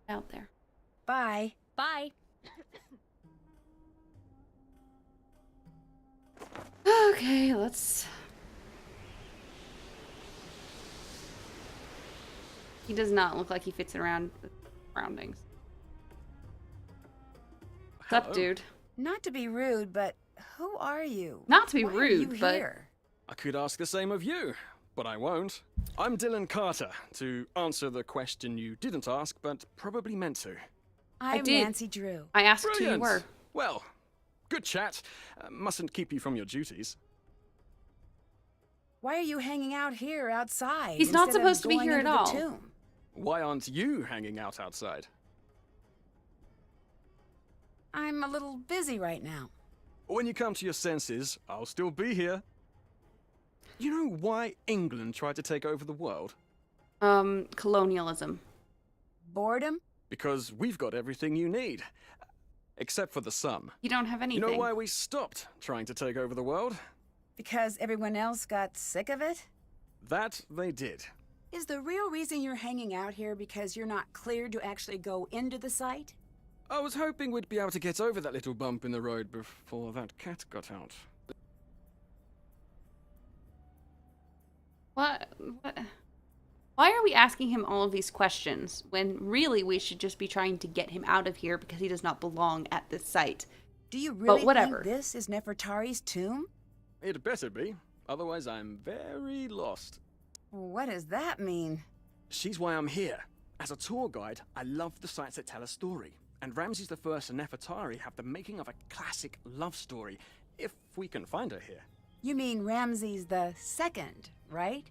Out there. Bye. Bye. Okay, let's... He does not look like he fits around the surroundings. What's up, dude? Not to be rude, but who are you? Not to be Why are rude, you but... here? I could ask the same of you, but I won't. I'm Dylan Carter, to answer the question you didn't ask, but probably meant to. I'm did. Nancy Drew. I asked who you Brilliant! were. Well, good chat. Mustn't keep you from your duties. Why are you hanging out here outside? He's not instead of supposed to be going here into at the all. tomb? Why aren't you hanging out outside? I'm a little busy right now. When you come to your senses, I'll still be here. You know why England tried to take over the world? Colonialism. Boredom? Because we've got everything you need. Except for the sun. You don't have You anything. know why we stopped trying to take over the world? Because everyone else got sick of it? That they did. Is the real reason you're hanging out here because you're not cleared to actually go into the site? I was hoping we'd be able to get over that little bump in the road before that cat got out. What? Why are we asking him all of these questions when really we should just be trying to get him out of here because he does not belong at this site? Do you really whatever. think this is Nefertari's tomb? It better be. Otherwise, I'm very lost. What does that mean? She's why I'm here. As a tour guide, I love the sites that tell a story. And Ramses the First and Nefertari have the making of a classic love story, if we can find her here. You mean Ramses the Second, right?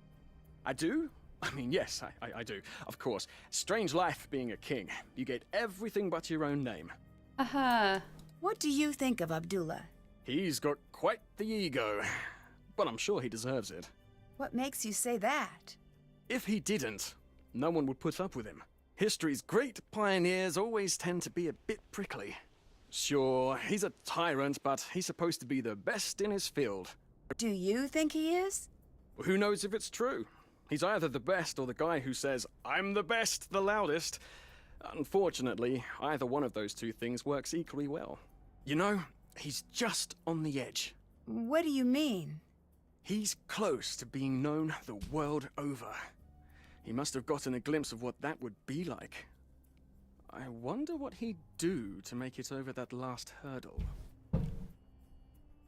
I do? I mean, yes, I do. Of course. Strange life being a king. You get everything but your own name. What do you think of Abdullah? He's got quite the ego. But I'm sure he deserves it. What makes you say that? If he didn't, no one would put up with him. History's great pioneers always tend to be a bit prickly. Sure, he's a tyrant, but he's supposed to be the best in his field. Do you think he is? Who knows if it's true? He's either the best or the guy who says, "I'm the best, the loudest." Unfortunately, either one of those two things works equally well. You know, he's just on the edge. What do you mean? He's close to being known the world over. He must have gotten a glimpse of what that would be like. I wonder what he'd do to make it over that last hurdle.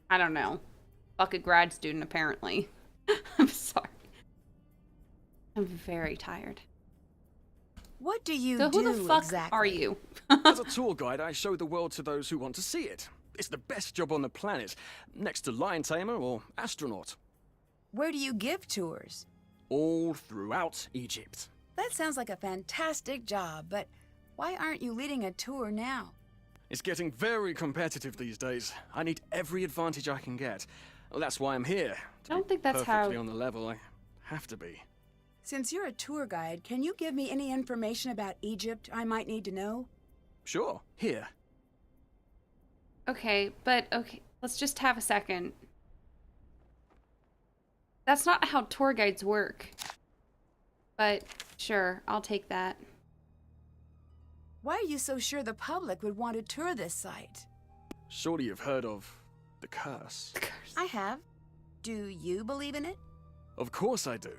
I don't know. Fuck a grad student, apparently. I'm sorry. I'm very tired. What do you So do who the fuck exactly? are you? As a tour guide, I show the world to those who want to see it. It's the best job on the planet, next to lion tamer or astronaut. Where do you give tours? All throughout Egypt. That sounds like a fantastic job, but why aren't you leading a tour now? It's getting very competitive these days. I need every advantage I can get. Well, that's why I'm here. I don't think that's perfectly how... on the level. I have to be. Since you're a tour guide, can you give me any information about Egypt I might need to know? Sure, here. Okay, let's just have a second. That's not how tour guides work. But sure, I'll take that. Why are you so sure the public would want to tour this site? Surely you've heard of the curse. I have. Do you believe in it? Of course I do.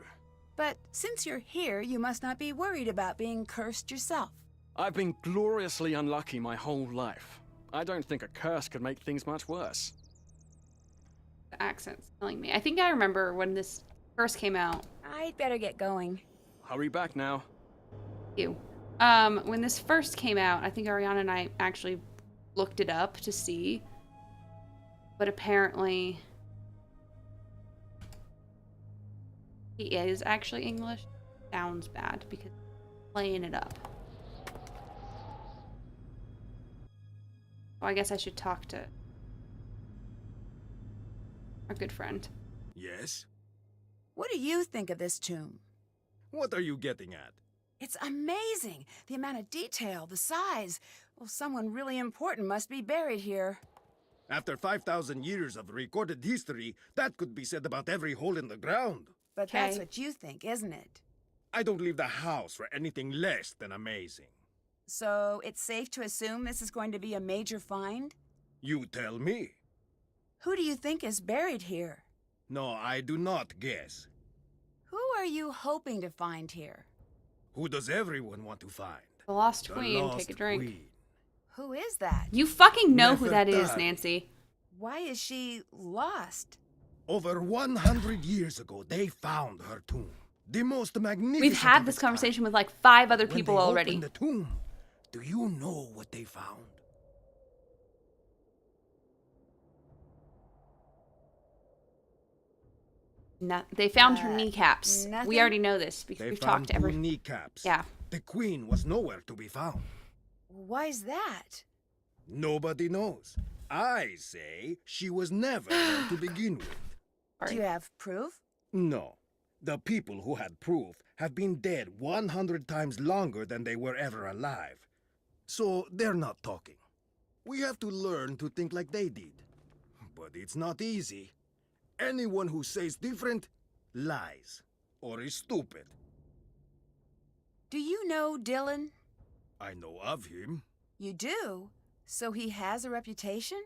But since you're here, you must not be worried about being cursed yourself. I've been gloriously unlucky my whole life. I don't think a curse could make things much worse. The accent's telling me. I think I remember when this first came out. I'd better get going. Hurry back now. You. When this first came out, I think Ariana and I actually looked it up to see. But apparently... he is actually English. Sounds bad because he's playing it up. Well, I guess I should talk to our good friend. Yes? What do you think of this tomb? What are you getting at? It's amazing. The amount of detail, the size. Well, someone really important must be buried here. After 5,000 years of recorded history, that could be said about every hole in the ground. But that's Okay. what you think, isn't it? I don't leave the house for anything less than amazing. So it's safe to assume this is going to be a major find? You tell me. Who do you think is buried here? No, I do not guess. Who are you hoping to find here? Who does everyone want to find? The Lost The Queen, Lost take a drink. Queen. Who is that? You fucking know who that is, Nefertari. Nancy. Why is she lost? Over 100 years ago, they found her tomb. The most magnificent. We've had of this its conversation kind. with like 5 other When people they already. opened the tomb, do you know what they found? No, they found her kneecaps. nothing? We already know this because They we've found talked to every. two kneecaps. Yeah. The queen was nowhere to be found. Why's that? Nobody knows. I say she was never there to begin with. Do you have proof? No. The people who had proof have been dead 100 times longer than they were ever alive. So they're not talking. We have to learn to think like they did. But it's not easy. Anyone who says different lies or is stupid. Do you know Dylan? I know of him. You do? So he has a reputation?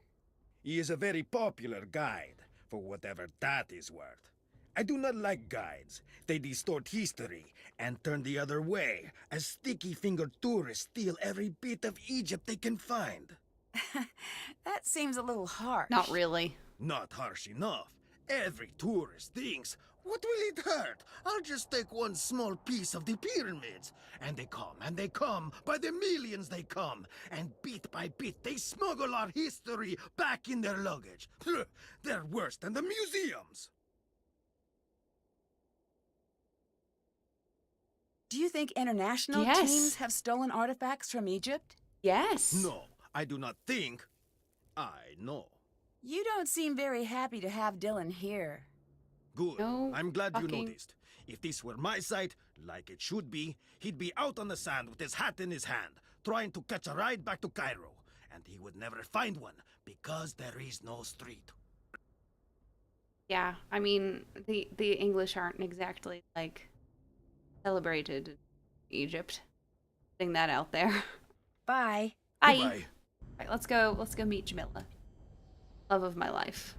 He is a very popular guide, for whatever that is worth. I do not like guides. They distort history and turn the other way, as sticky-fingered tourists steal every bit of Egypt they can find. That seems a little harsh. Not really. Not harsh enough. Every tourist thinks, what will it hurt? I'll just take one small piece of the pyramids. And they come, by the millions they come. And bit by bit they smuggle our history back in their luggage. They're worse than the museums. Do you think international Yes. teams have stolen artifacts from Egypt? Yes. No, I do not think. I know. You don't seem very happy to have Dylan here. Good. No I'm glad you fucking- noticed. If this were my site, like it should be, he'd be out on the sand with his hat in his hand, trying to catch a ride back to Cairo. And he would never find one, because there is no street. Yeah, I mean, the English aren't exactly, like, celebrated in Egypt. Putting that out there. Bye. Bye. Goodbye. Right, let's go meet Jamila. Love of my life.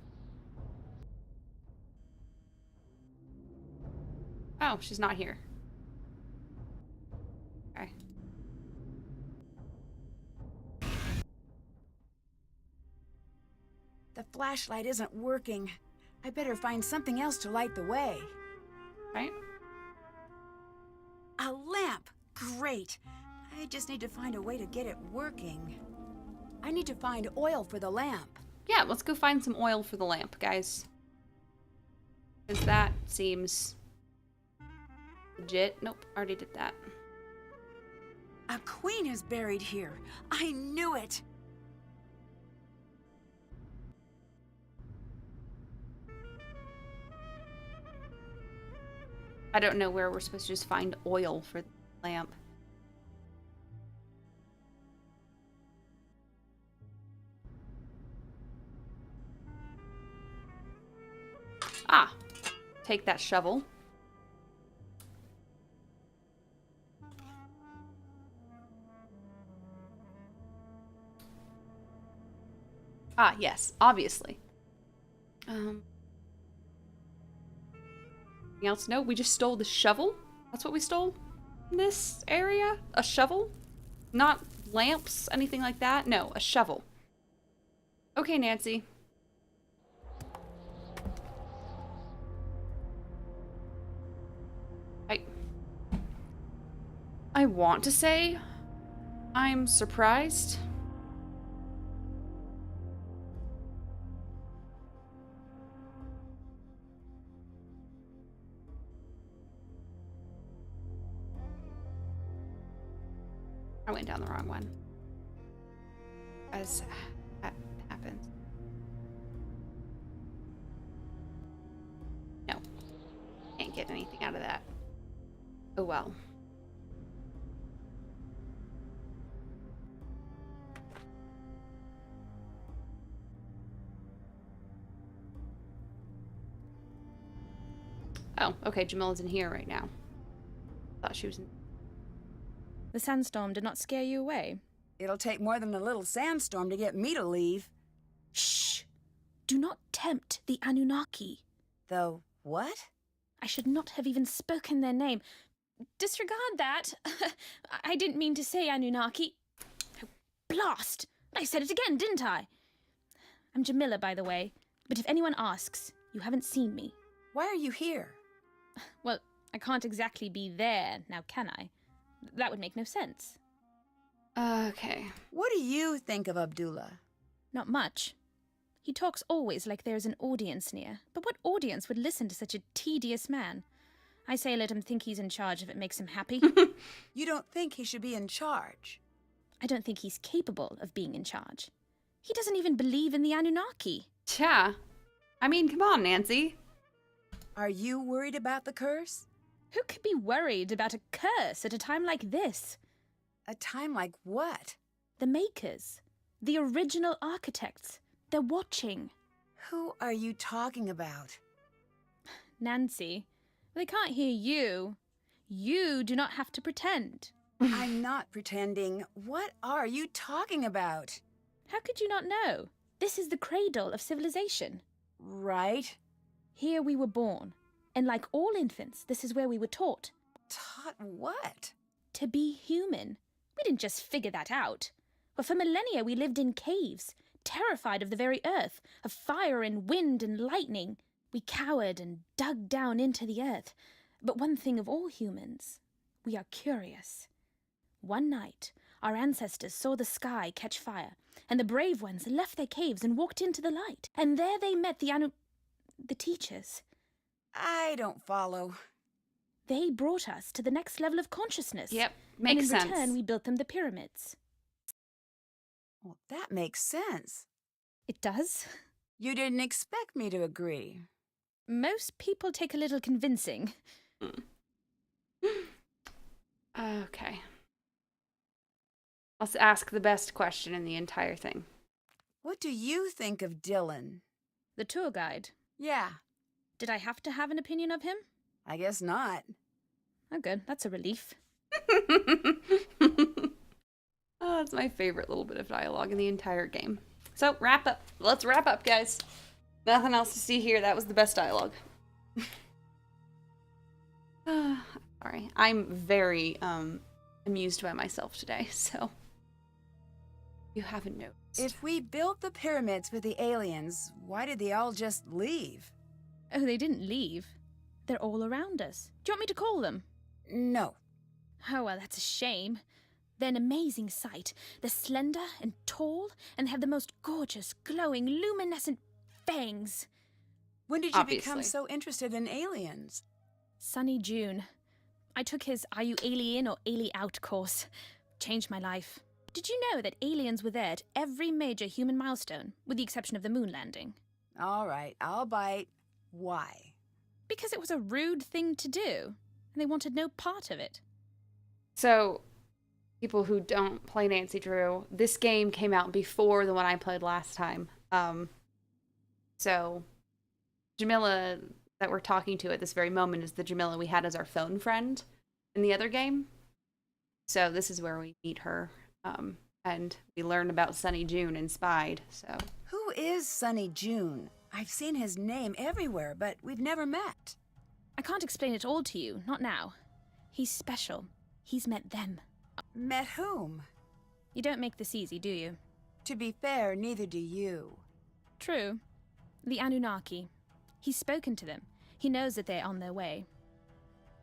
Oh, she's not here. Okay. The flashlight isn't working. I better find something else to light the way. Right? A lamp! Great! I just need to find a way to get it working. I need to find oil for the lamp. Yeah, let's go find some oil for the lamp, guys. Because that seems legit. Nope, already did that. A queen is buried here. I knew it! I don't know where we're supposed to just find oil for the lamp. Ah, take that shovel. Ah, yes, obviously. Anything else? No, we just stole the shovel. That's what we stole in this area? A shovel? Not lamps, anything like that? No, a shovel. Okay, Nancy. I want to say I'm surprised. I went down the wrong one. As that happens. No. Can't get anything out of that. Oh well. Oh, okay, Jamila's in here right now. Thought she was in... The sandstorm did not scare you away. It'll take more than a little sandstorm to get me to leave. Shh! Do not tempt the Anunnaki. The what? I should not have even spoken their name. Disregard that. I didn't mean to say Anunnaki. Oh, blast! I said it again, didn't I? I'm Jamila, by the way. But if anyone asks, you haven't seen me. Why are you here? Well, I can't exactly be there, now can I? That would make no sense. Okay. What do you think of Abdullah? Not much. He talks always like there is an audience near. But what audience would listen to such a tedious man? I say let him think he's in charge if it makes him happy. You don't think he should be in charge? I don't think he's capable of being in charge. He doesn't even believe in the Anunnaki. Tja. I mean, come on, Nancy. Are you worried about the curse? Who could be worried about a curse at a time like this? A time like what? The makers. The original architects. They're watching. Who are you talking about? Nancy, they can't hear you. You do not have to pretend. I'm not pretending. What are you talking about? How could you not know? This is the cradle of civilization. Right? Here we were born. And like all infants, this is where we were taught. Taught what? To be human. We didn't just figure that out. But for millennia we lived in caves, terrified of the very earth, of fire and wind and lightning. We cowered and dug down into the earth. But one thing of all humans, we are curious. One night, our ancestors saw the sky catch fire, and the brave ones left their caves and walked into the light. And there they met the teachers. I don't follow. They brought us to the next level of consciousness. Yep, makes sense. And in return, we built them the pyramids. Well, that makes sense. It does? You didn't expect me to agree. Most people take a little convincing. Okay. Let's ask the best question in the entire thing. What do you think of Dylan? The tour guide. Yeah, Did I have to have an opinion of him? I guess not. Oh, good. That's a relief. Oh, that's my favorite little bit of dialogue in the entire game. So, wrap up. Let's wrap up, guys. Nothing else to see here. That was the best dialogue. Sorry. I'm very amused by myself today, so you haven't noticed. If we built the pyramids for the aliens, why did they all just leave? Oh, they didn't leave. They're all around us. Do you want me to call them? No. Oh, well, that's a shame. They're an amazing sight. They're slender and tall and have the most gorgeous, glowing, luminescent fangs. When did you Obviously. become so interested in aliens? Sunny June. I took his Are You Alien or Ali Out course. Changed my life. Did you know that aliens were there at every major human milestone, with the exception of the moon landing? All right, I'll bite. Why? Because it was a rude thing to do, and they wanted no part of it. So, people who don't play Nancy Drew, this game came out before the one I played last time. So, Jamila that we're talking to at this very moment is the Jamila we had as our phone friend in the other game. So this is where we meet her, and we learn about Sunny June and Spied, so... Who is Sunny June? I've seen his name everywhere, but we've never met. I can't explain it all to you, not now. He's special. He's met them. Met whom? You don't make this easy, do you? To be fair, neither do you. True. The Anunnaki. He's spoken to them. He knows that they're on their way.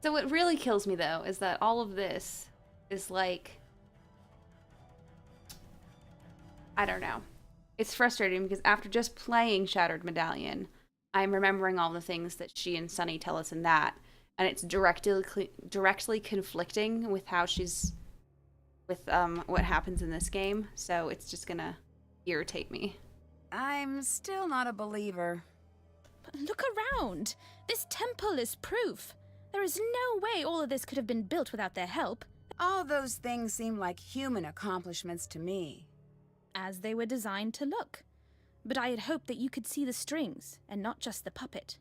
So what really kills me, though, is that all of this is like... I don't know. It's frustrating because after just playing Shattered Medallion, I'm remembering all the things that she and Sunny tell us in that, and it's directly conflicting with how she's... with what happens in this game, so it's just gonna irritate me. I'm still not a believer. But look around! This temple is proof! There is no way all of this could have been built without their help. All those things seem like human accomplishments to me. As they were designed to look. But I had hoped that you could see the strings, and not just the puppet.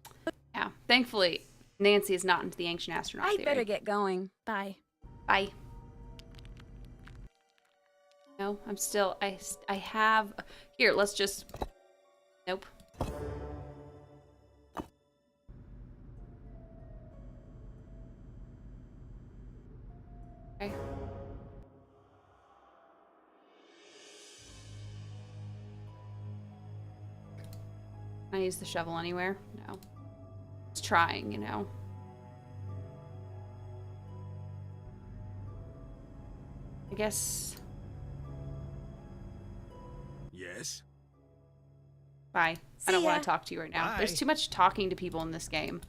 Yeah, thankfully, Nancy is not into the ancient astronaut theory. I'd better get going. Bye. Bye. No, I'm still... I have... Here, let's just... Nope. Okay. Can I use the shovel anywhere? No. It's trying, you know. I guess... Yes? Bye. I don't See want ya. to talk to you right now. Bye. There's too much talking to people in this game.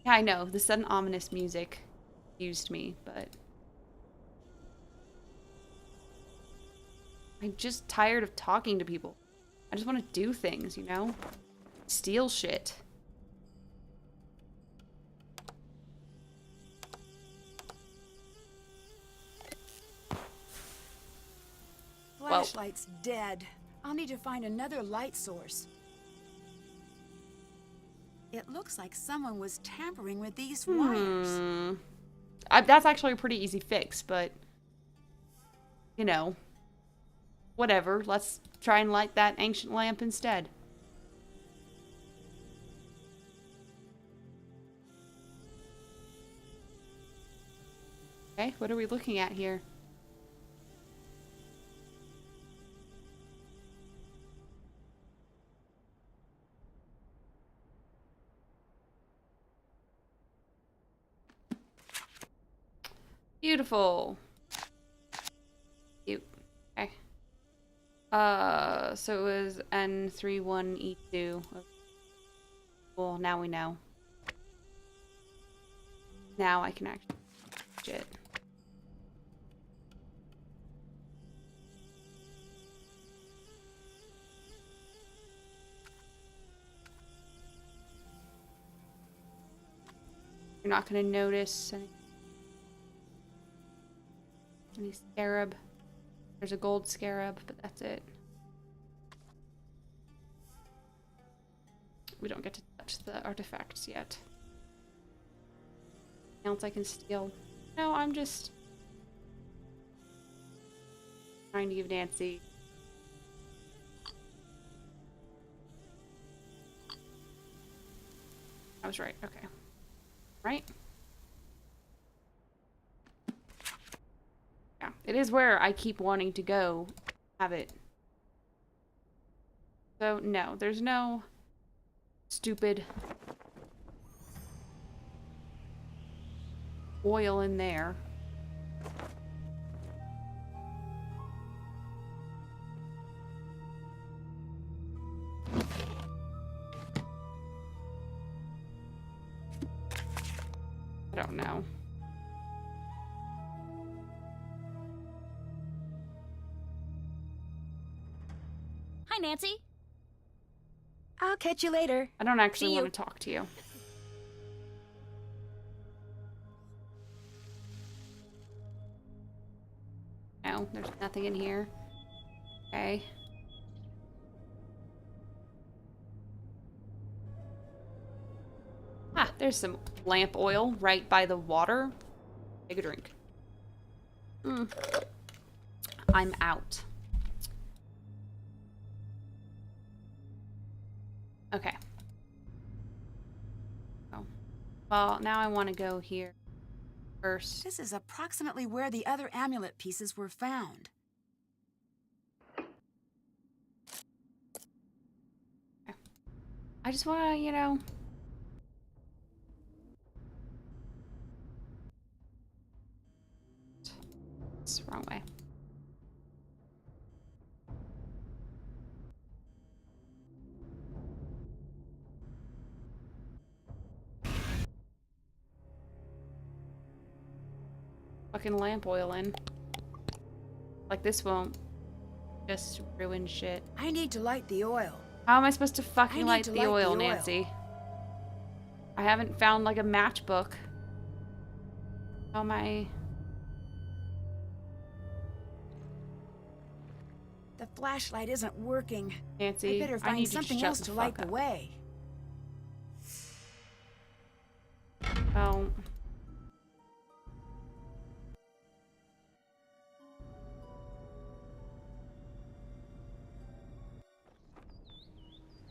Yeah, I know. The sudden ominous music confused me, but... I'm just tired of talking to people. I just want to do things, you know? Steal shit. Flashlight's dead. I'll need to find another light source. It looks like someone was tampering with these wires. That's actually a pretty easy fix, but... You know... Whatever, let's try and light that ancient lamp instead. Okay, what are we looking at here? Beautiful. Cute. Okay. So it was N31E2. Well, now we know. Now I can actually watch it. You're not gonna notice any scarab. There's a gold scarab, but that's it. We don't get to touch the artifacts yet. Anything else I can steal? No, I'm just trying to give Nancy. I was right. Okay. Right? Yeah, it is where I keep wanting to go have it. So, no, there's no stupid oil in there. I don't know. Hi, Nancy. I'll catch you later. I don't actually See you. want to talk to you. No, there's nothing in here. Okay. Ah, there's some lamp oil right by the water. Take a drink. I'm out. Okay. Oh. Well, now I want to go here first. This is approximately where the other amulet pieces were found. I just want to, you know... It's the wrong way. Fucking lamp oil in. Like this won't just ruin shit. I need to light the oil. How am I supposed to fucking I need light to the light oil, the oil. Nancy? I haven't found like a matchbook. How am I... The flashlight isn't working. Nancy, I better need find you to something shut else the to light fuck the up. way. Oh.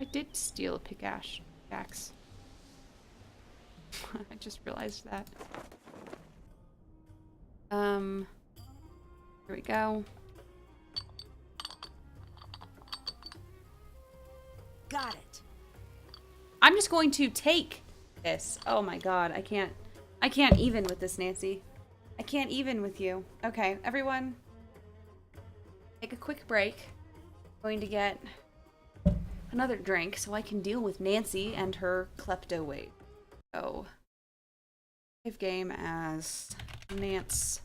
I did steal a pickaxe. I just realized that. Here we go. Got it. I'm just going to take this. Oh my god, I can't even with this, Nancy. I can't even with you. Okay, everyone, take a quick break. I'm going to get another drink so I can deal with Nancy and her klepto wave. So, save game as Nance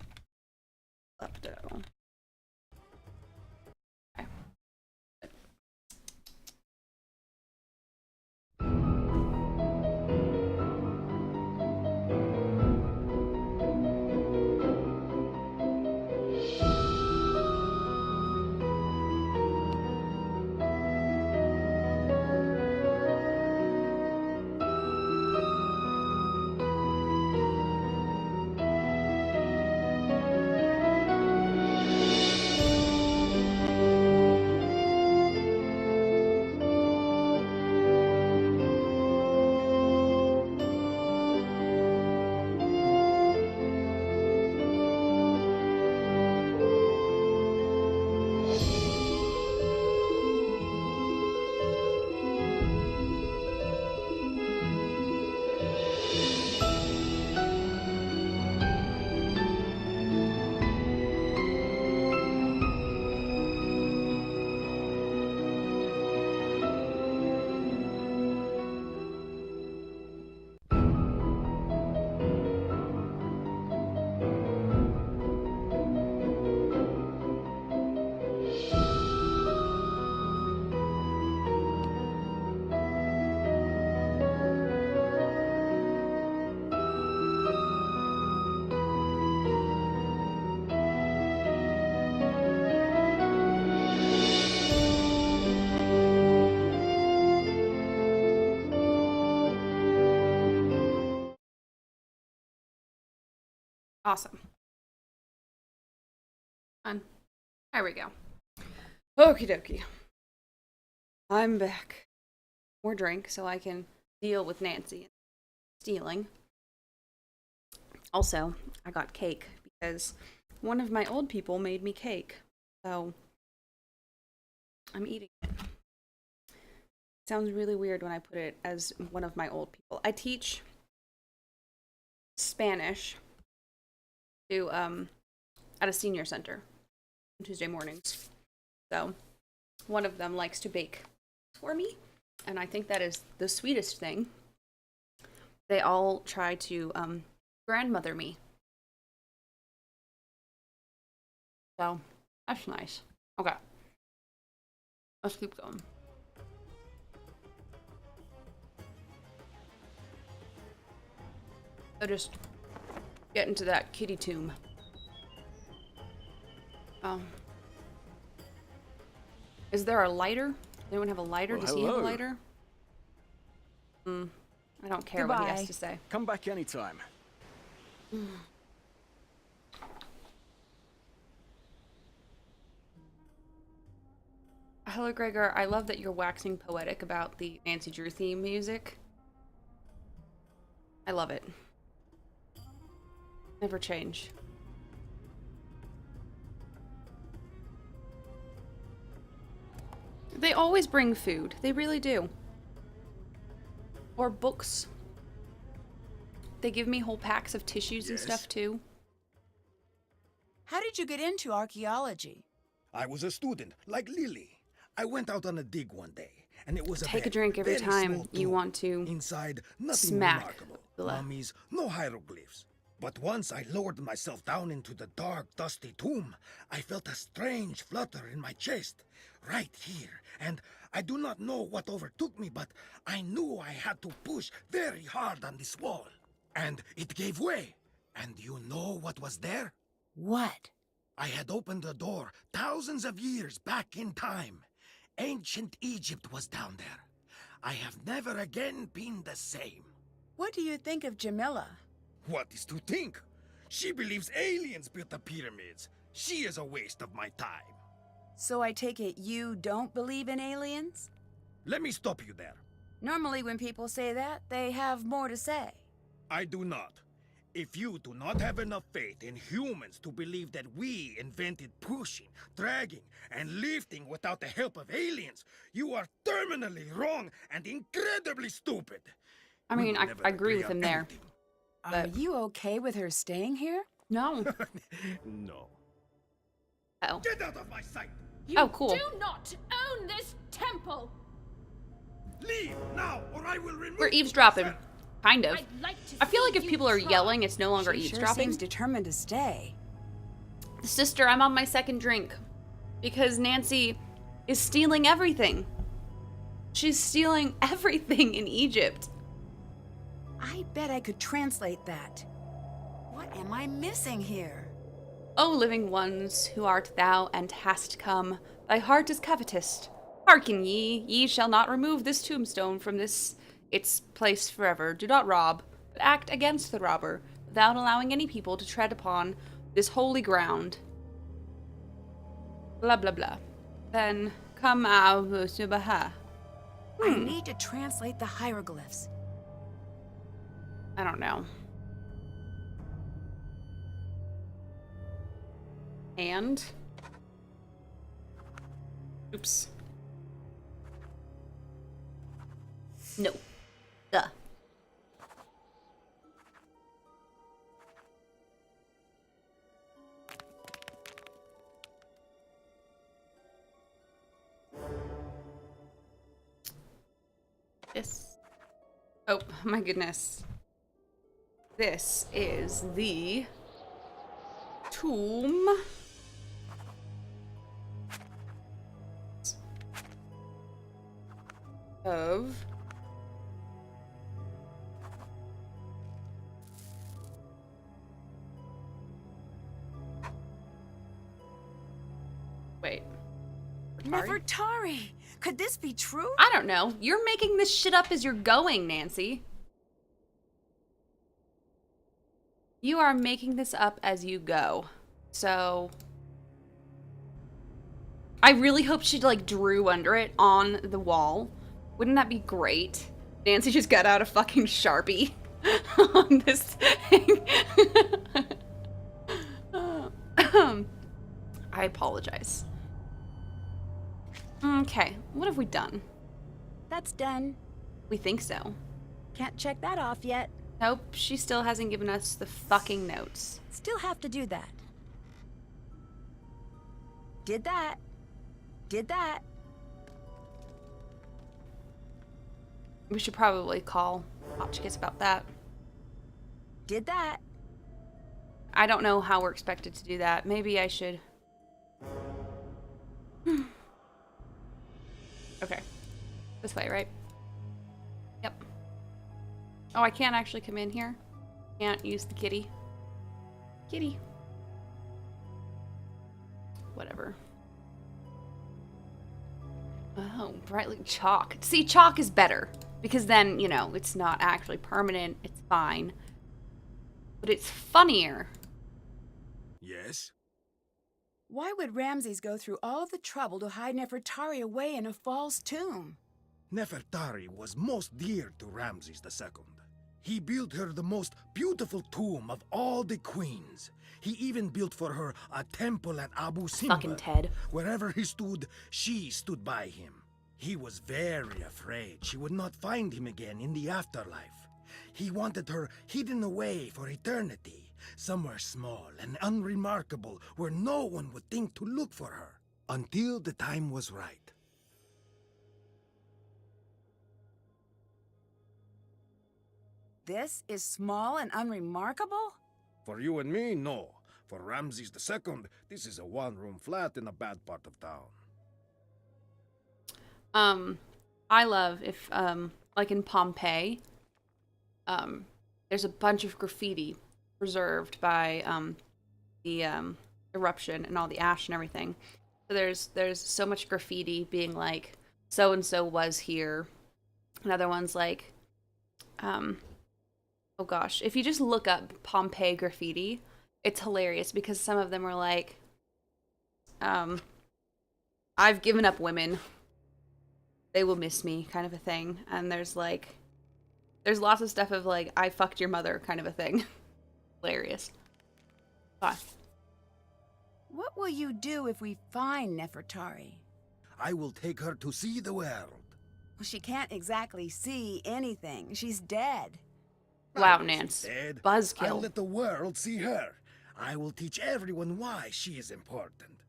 Klepto. Okay. Awesome. Fun. There we go. Okie dokie. I'm back. More drink so I can deal with Nancy stealing. Also, I got cake because one of my old people made me cake. So, I'm eating it. Sounds really weird when I put it as one of my old people. I teach Spanish to at a senior center on Tuesday mornings. So, one of them likes to bake for me, and I think that is the sweetest thing. They all try to grandmother me. So, that's nice. Okay. Let's keep going. So just get into that kitty tomb. Is there a lighter? Does anyone have a lighter? Well, Does he have a hello. lighter? I don't care what he has Goodbye. to say. Come back anytime. Hello, Gregor. I love that you're waxing poetic about the Nancy Drew theme music. I love it. Never change. They always bring food. They really do. Or books. They give me whole packs of tissues and Yes? stuff too. How did you get into archaeology? I was a student, like Lily. I went out on a dig one day, and it was Take a very, drink every very time small you tomb. want to Inside, nothing smack remarkable. the- Mummies, no hieroglyphs. But once I lowered myself down into the dark, dusty tomb, I felt a strange flutter in my chest, right here. And I do not know what overtook me, but I knew I had to push very hard on this wall. And it gave way. And you know what was there? What? I had opened the door thousands of years back in time. Ancient Egypt was down there. I have never again been the same. What do you think of Jamila? What is to think? She believes aliens built the pyramids. She is a waste of my time. So I take it you don't believe in aliens? Let me stop you there. Normally when people say that, they have more to say. I do not. If you do not have enough faith in humans to believe that we invented pushing, dragging, and lifting without the help of aliens, you are terminally wrong and incredibly stupid. I We mean, will I never agree with on him there. anything. Are But- you okay with her staying here? No. No. Oh. Get out of my sight! Oh, cool. Do not own this temple! Leave now, or I will remove We're eavesdropping. myself. Kind of. I'd like to I feel like see if you people are try. yelling, it's no longer She sure eavesdropping. seems determined to stay. Sister, I'm on my second drink. Because Nancy is stealing everything. She's stealing everything in Egypt. I bet I could translate that. What am I missing here? O living ones, who art thou and hast come, thy heart is covetous. Hearken ye, ye shall not remove this tombstone from this its place forever. Do not rob, but act against the robber, without allowing any people to tread upon this holy ground. Blah blah blah. Then come out subaha. I need to translate the hieroglyphs. I don't know. And oops. No. Duh. This. Oh my goodness. This is the tomb of wait. Atari? Nefertari! Could this be true? I don't know. You're making this shit up as you're going, Nancy. You are making this up as you go. So I really hope she like drew under it on the wall. Wouldn't that be great? Nancy just got out a fucking Sharpie on this thing. I apologize. Okay, what have we done? That's done. We think so. Can't check that off yet. Nope, she still hasn't given us the fucking notes. Still have to do that. Did that. Did that. We should probably call Hotchkiss about that. Did that. I don't know how we're expected to do that. Maybe I should... Okay. This way, right? Yep. Oh, I can't actually come in here. Can't use the kitty. Kitty. Whatever. Oh, brightly chalk. See, chalk is better. Because then, you know, it's not actually permanent. It's fine. But it's funnier. Yes? Why would Ramses go through all the trouble to hide Nefertari away in a false tomb? Nefertari was most dear to Ramses II. He built her the most beautiful tomb of all the queens. He even built for her a temple at Abu Simbel. Fucking Ted. Wherever he stood, she stood by him. He was very afraid she would not find him again in the afterlife. He wanted her hidden away for eternity, somewhere small and unremarkable where no one would think to look for her, until the time was right. This is small and unremarkable? For you and me, no. For Ramses II, this is a one-room flat in a bad part of town. I love if, like in Pompeii, there's a bunch of graffiti preserved by, the, eruption and all the ash and everything. So there's so much graffiti being like, so-and-so was here. Another one's like, oh gosh, if you just look up Pompeii graffiti, it's hilarious because some of them are like, I've given up women. They will miss me, kind of a thing. And there's lots of stuff of like, I fucked your mother, kind of a thing. Hilarious. Bye. What will you do if we find Nefertari? I will take her to see the world. Well, she can't exactly see anything. She's dead. Wow, Nance. Dead. Buzzkill. I'll let the world see her. I will teach everyone why she is important.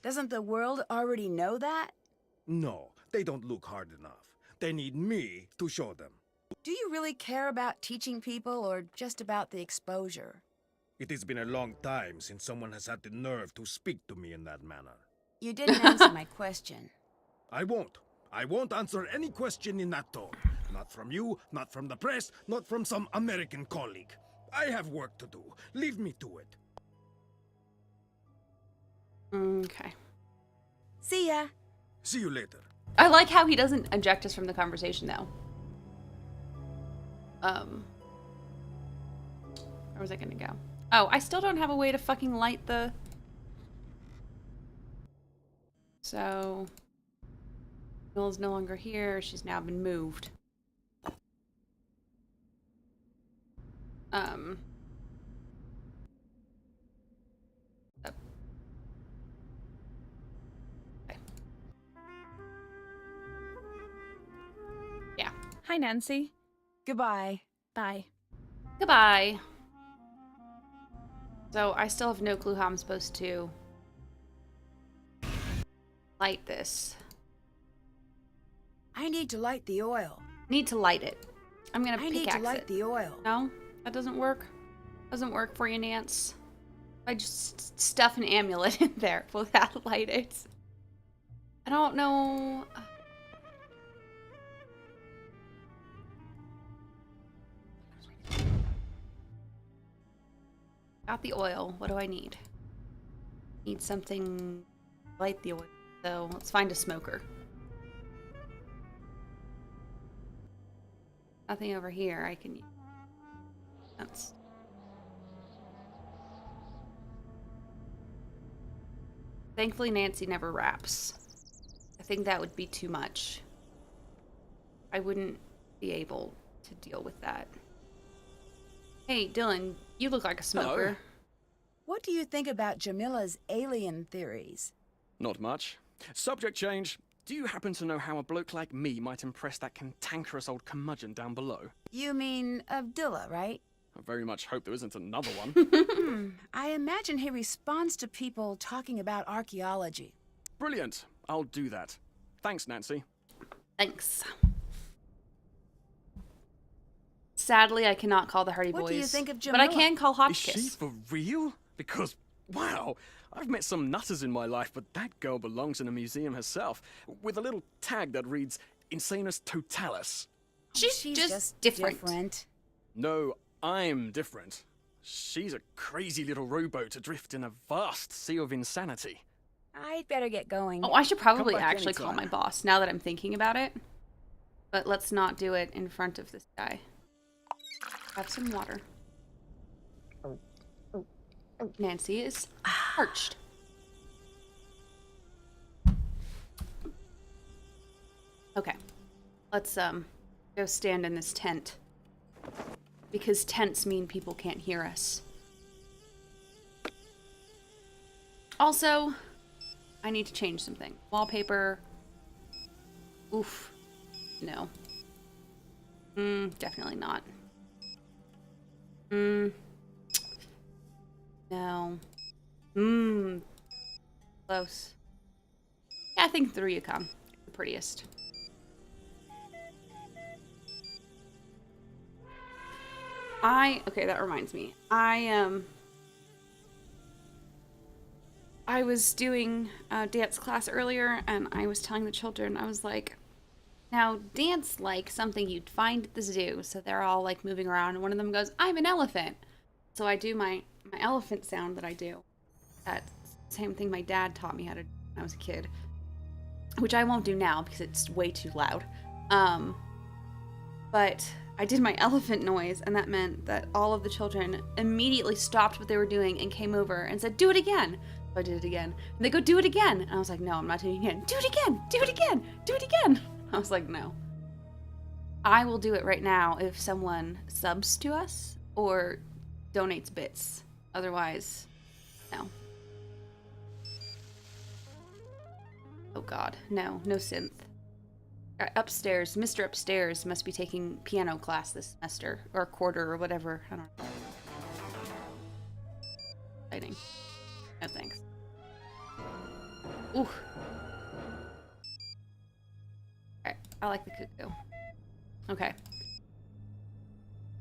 Doesn't the world already know that? No, they don't look hard enough. They need me to show them. Do you really care about teaching people or just about the exposure? It has been a long time since someone has had the nerve to speak to me in that manner. You didn't answer my question. I won't. I won't answer any question in that tone. Not from you, not from the press, not from some American colleague. I have work to do. Leave me to it. Okay. See ya. See you later. I like how he doesn't eject us from the conversation, though. Where was I gonna go? Oh, I still don't have a way to fucking light the... So... Mill's no longer here. She's now been moved. Okay. Yeah. Hi, Nancy. Goodbye. Bye. Goodbye. So I still have no clue how I'm supposed to light this. I need to light the oil. Need to light it. I'm gonna I need pickaxe to light it. the oil. No, that doesn't work. Doesn't work for you, Nance. I just stuff an amulet in there. Will that light it? I don't know. Got the oil. What do I need? Need something to light the oil. So let's find a smoker. Nothing over here I can use. That's... Thankfully, Nancy never raps. I think that would be too much. I wouldn't be able to deal with that. Hey, Dylan, you look like a smoker. Hello. What do you think about Jamila's alien theories? Not much. Subject change. Do you happen to know how a bloke like me might impress that cantankerous old curmudgeon down below? You mean Abdullah, right? I very much hope there isn't another one. I imagine he responds to people talking about archaeology. Brilliant. I'll do that. Thanks, Nancy. Thanks. Sadly, I cannot call the Hardy Boys. What do you think of But I Jamila? can call Is Hotchkiss. she for real? Because, wow, I've met some nutters in my life, but that girl belongs in a museum herself, with a little tag that reads Insanus Totalis. She's just different. No, I'm different. She's a crazy little rowboat adrift in a vast sea of insanity. I'd better get going. Oh, I should probably Come back actually call anytime. my boss now that I'm thinking about it. But let's not do it in front of this guy. Have some water. Nancy is parched. Okay. Let's go stand in this tent. Because tents mean people can't hear us. Also, I need to change something. Wallpaper. Oof. No. Definitely not. No. Close. Yeah, I think the Ryukon is the prettiest. Okay, that reminds me. I was doing a dance class earlier, and I was telling the children, I was like, now dance like something you'd find at the zoo. So they're all like moving around, and one of them goes, I'm an elephant. So I do my elephant sound that I do. That same thing my dad taught me how to do when I was a kid. Which I won't do now because it's way too loud. But I did my elephant noise, and that meant that all of the children immediately stopped what they were doing and came over and said, do it again. So I did it again. And they go, do it again. And I was like, no, I'm not doing it again. Do it again. Do it again. Do it again. I was like, no. I will do it right now if someone subs to us or donates bits. Otherwise, no. Oh god, no synth. Upstairs, Mr. Upstairs must be taking piano class this semester, or quarter, or whatever. I don't know. Exciting. No thanks. Ooh. Alright, I like the cuckoo. Okay.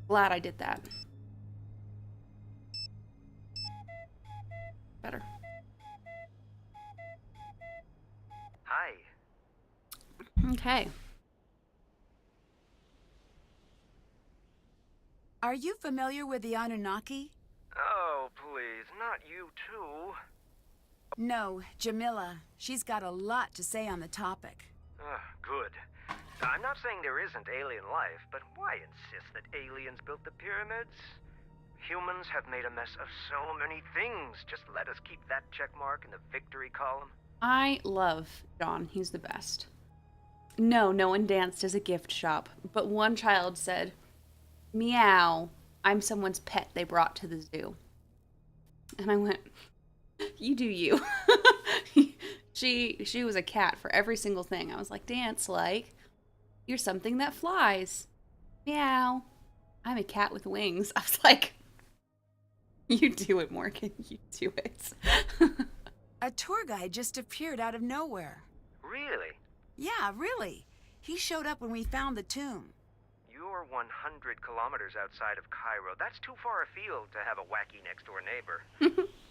Glad I did that. Better. Hi. Okay. Are you familiar with the Anunnaki? Oh, please, not you too. No, Jamila. She's got a lot to say on the topic. Good. I'm not saying there isn't alien life, but why insist that aliens built the pyramids? Humans have made a mess of so many things. Just let us keep that check mark in the victory column. I love John. He's the best. No one danced as a gift shop, but one child said, meow, I'm someone's pet they brought to the zoo. And I went, you do you. She was a cat for every single thing. I was like, dance like you're something that flies. Meow. I'm a cat with wings. I was like, you do it, Morgan. You do it. A tour guide just appeared out of nowhere. Really? Yeah, really. He showed up when we found the tomb. You're 100 kilometers outside of Cairo. That's too far afield to have a wacky next-door neighbor.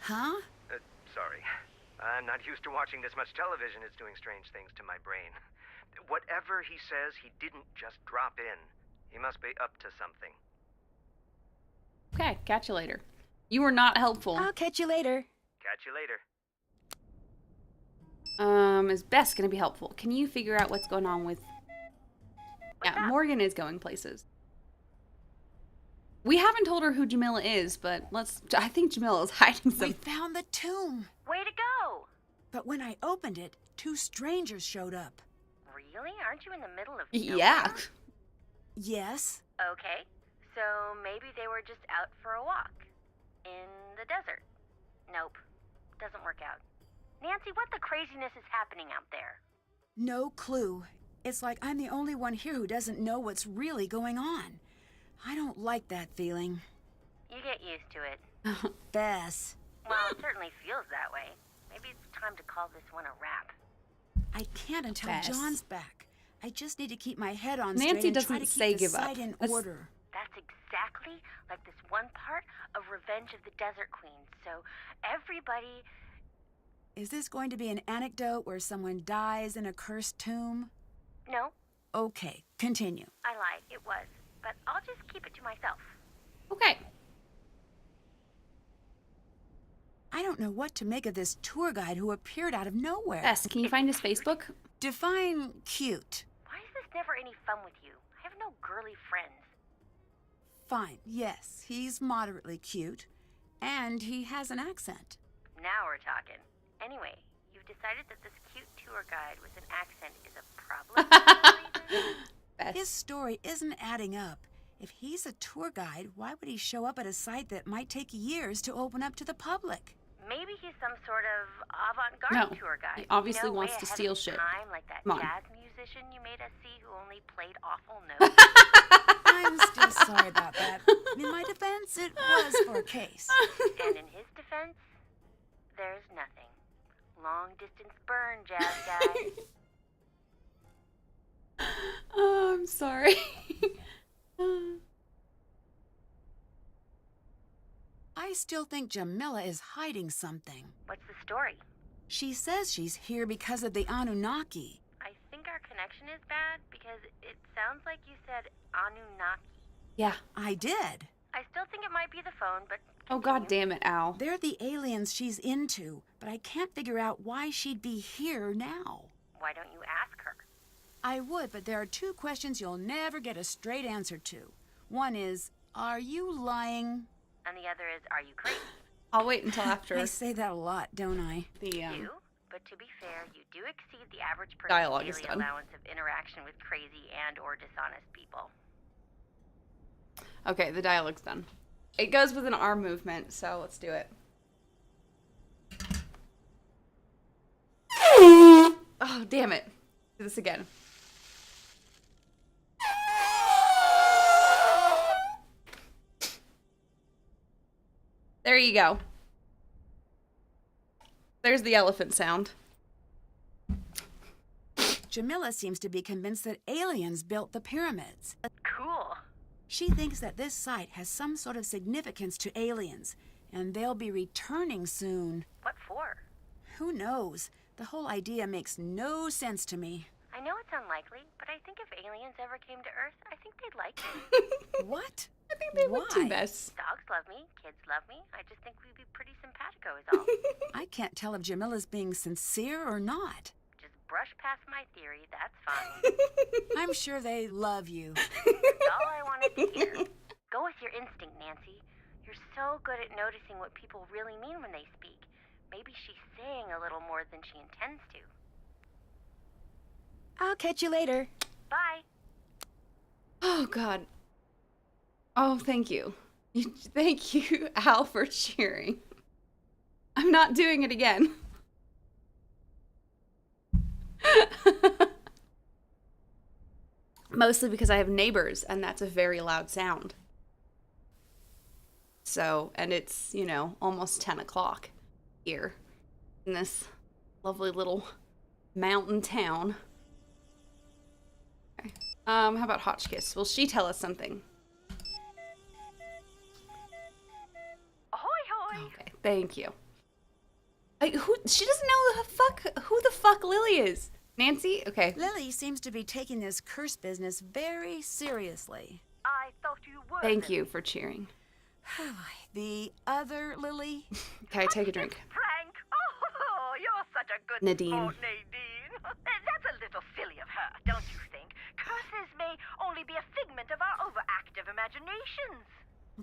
Huh? Sorry. I'm not used to watching this much television. It's doing strange things to my brain. Whatever he says, he didn't just drop in. He must be up to something. Okay, catch you later. You were not helpful. I'll catch you later. Catch you later. Is Bess gonna be helpful? Can you figure out what's going on with... Yeah, Morgan is going places. We haven't told her who Jamila is, but I think Jamila is hiding We something. found the tomb. Way to go! But when I opened it, 2 strangers showed up. Really? Aren't you in the middle of Yeah. nowhere? Yes. Okay, so maybe they were just out for a walk. In the desert. Nope. Doesn't work out. Nancy, what the craziness is happening out there? No clue. It's like I'm the only one here who doesn't know what's really going on. I don't like that feeling. You get used to it. Bess. Well, it certainly feels that way. Maybe it's time to call this one a wrap. I can't until Bess. John's back. I just need to keep my head on Nancy straight and try doesn't to say keep the give up. site in That's- order. That's exactly like this one part of Revenge of the Desert Queen. So everybody... Is this going to be an anecdote where someone dies in a cursed tomb? No, Okay, continue. I lied. It was. But I'll just keep it to myself. Okay. I don't know what to make of this tour guide who appeared out of nowhere. Bess, can you find his Facebook? Define cute. Why is this never any fun with you? I have no girly friends. Fine, yes, he's moderately cute. And he has an accent. Now we're talking. Anyway, you've decided that this cute tour guide with an accent is a problem for some reason? Bess. His story isn't adding up. If he's a tour guide, why would he show up at a site that might take years to open up to the public? Maybe he's some sort of avant-garde No, tour guide. he obviously way wants to ahead steal of his shit. Time, like that Come on. jazz musician you made us see who only played awful notes. I'm still sorry about that. In my defense, it was for a case. And in his defense, there's nothing. Long distance burn, jazz guy. Oh, I'm sorry. I still think Jamila is hiding something. What's the story? She says she's here because of the Anunnaki. I think our connection is bad because it sounds like you said Anunnaki. Yeah. I did. I still think it might be the phone, but Oh, god damn it, Al. They're the aliens she's into, but I can't figure out why she'd be here now. why don't you ask her? I would, but there are 2 questions you'll never get a straight answer to. One is, are you lying? And the other is, are you crazy? I'll wait until after I say that a lot, don't I? the You? But to be fair, you do exceed the average person's Dialogue is daily done. allowance of interaction with crazy and or dishonest people. Okay, the dialogue's done. It goes with an arm movement, so let's do it. Oh, damn it. Do this again. There you go. There's the elephant sound. Jamila seems to be convinced that aliens built the pyramids. Cool. She thinks that this site has some sort of significance to aliens, and they'll be returning soon. What for? Who knows? The whole idea makes no sense to me. I know it's unlikely, but I think if aliens ever came to Earth, I think they'd like me. What? I think they would too, Why? Bess. Dogs love me, kids love me. I just think we'd be pretty simpatico is all. I can't tell if Jamila's being sincere or not. Just brush past my theory, that's fine. I'm sure they love you. That's all I wanted to hear. Go with your instinct, Nancy. You're so good at noticing what people really mean when they speak. Maybe she's saying a little more than she intends to. I'll catch you later. Bye. Oh, God. Oh, thank you. Thank you, Al, for cheering. I'm not doing it again. Mostly because I have neighbors, and that's a very loud sound. So, and it's, you know, almost 10 o'clock here in this lovely little mountain town. Okay. How about Hotchkiss? Will she tell us something? Ahoy, hoy. Okay, thank you. She doesn't know who the fuck Lily is. Nancy? Okay. Lily seems to be taking this curse business very seriously. I thought you were. Thank you for cheering. The other Lily? Okay, take a drink. Frank. Oh, you're such a good Nadine. sport, Nadine. That's a little silly of her, don't you think? Curses may only be a figment of our overactive imaginations.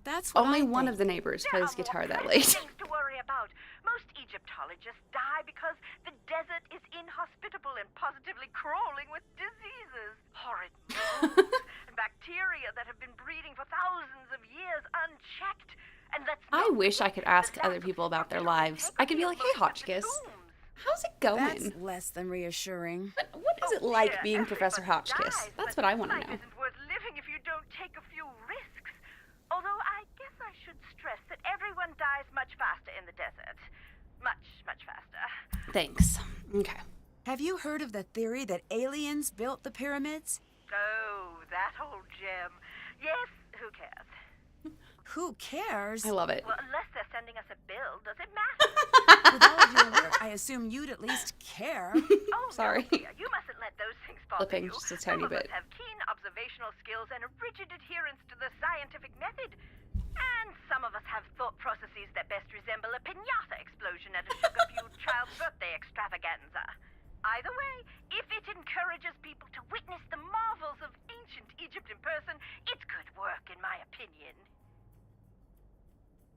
That's what Only I one think. of the neighbors There plays are more guitar that pressing late. things to worry about. Most Egyptologists die because the desert is inhospitable and positively crawling with diseases. Horrid molds and bacteria that have been breeding for thousands of years unchecked. And let's I not wish I forget could ask the other lack people of about their structural lives. I could be like, integrity hey, of most of the Hotchkiss, tombs. how's it going? That's less than reassuring. What is it like being Professor Hotchkiss? That's what I want to know. Life isn't worth living if you don't take a few risks. Although I guess I should stress that everyone dies much faster in the desert. Much, much faster. Thanks. Okay. Have you heard of the theory that aliens built the pyramids? Oh, that old gem. Yes, who cares? Who cares? I love it. Well, unless they're sending us a bill, does it matter? With all of your work, I assume you'd at least care. Oh, Sorry. No, dear. You mustn't let those things bother Flipping you. just a tiny Some of bit. us have keen observational skills and a rigid adherence to the scientific method. And some of us have thought processes that best resemble a piñata explosion at a sugar-fueled child's birthday extravaganza. Either way, if it encourages people to witness the marvels of ancient Egypt in person, it's good work, in my opinion.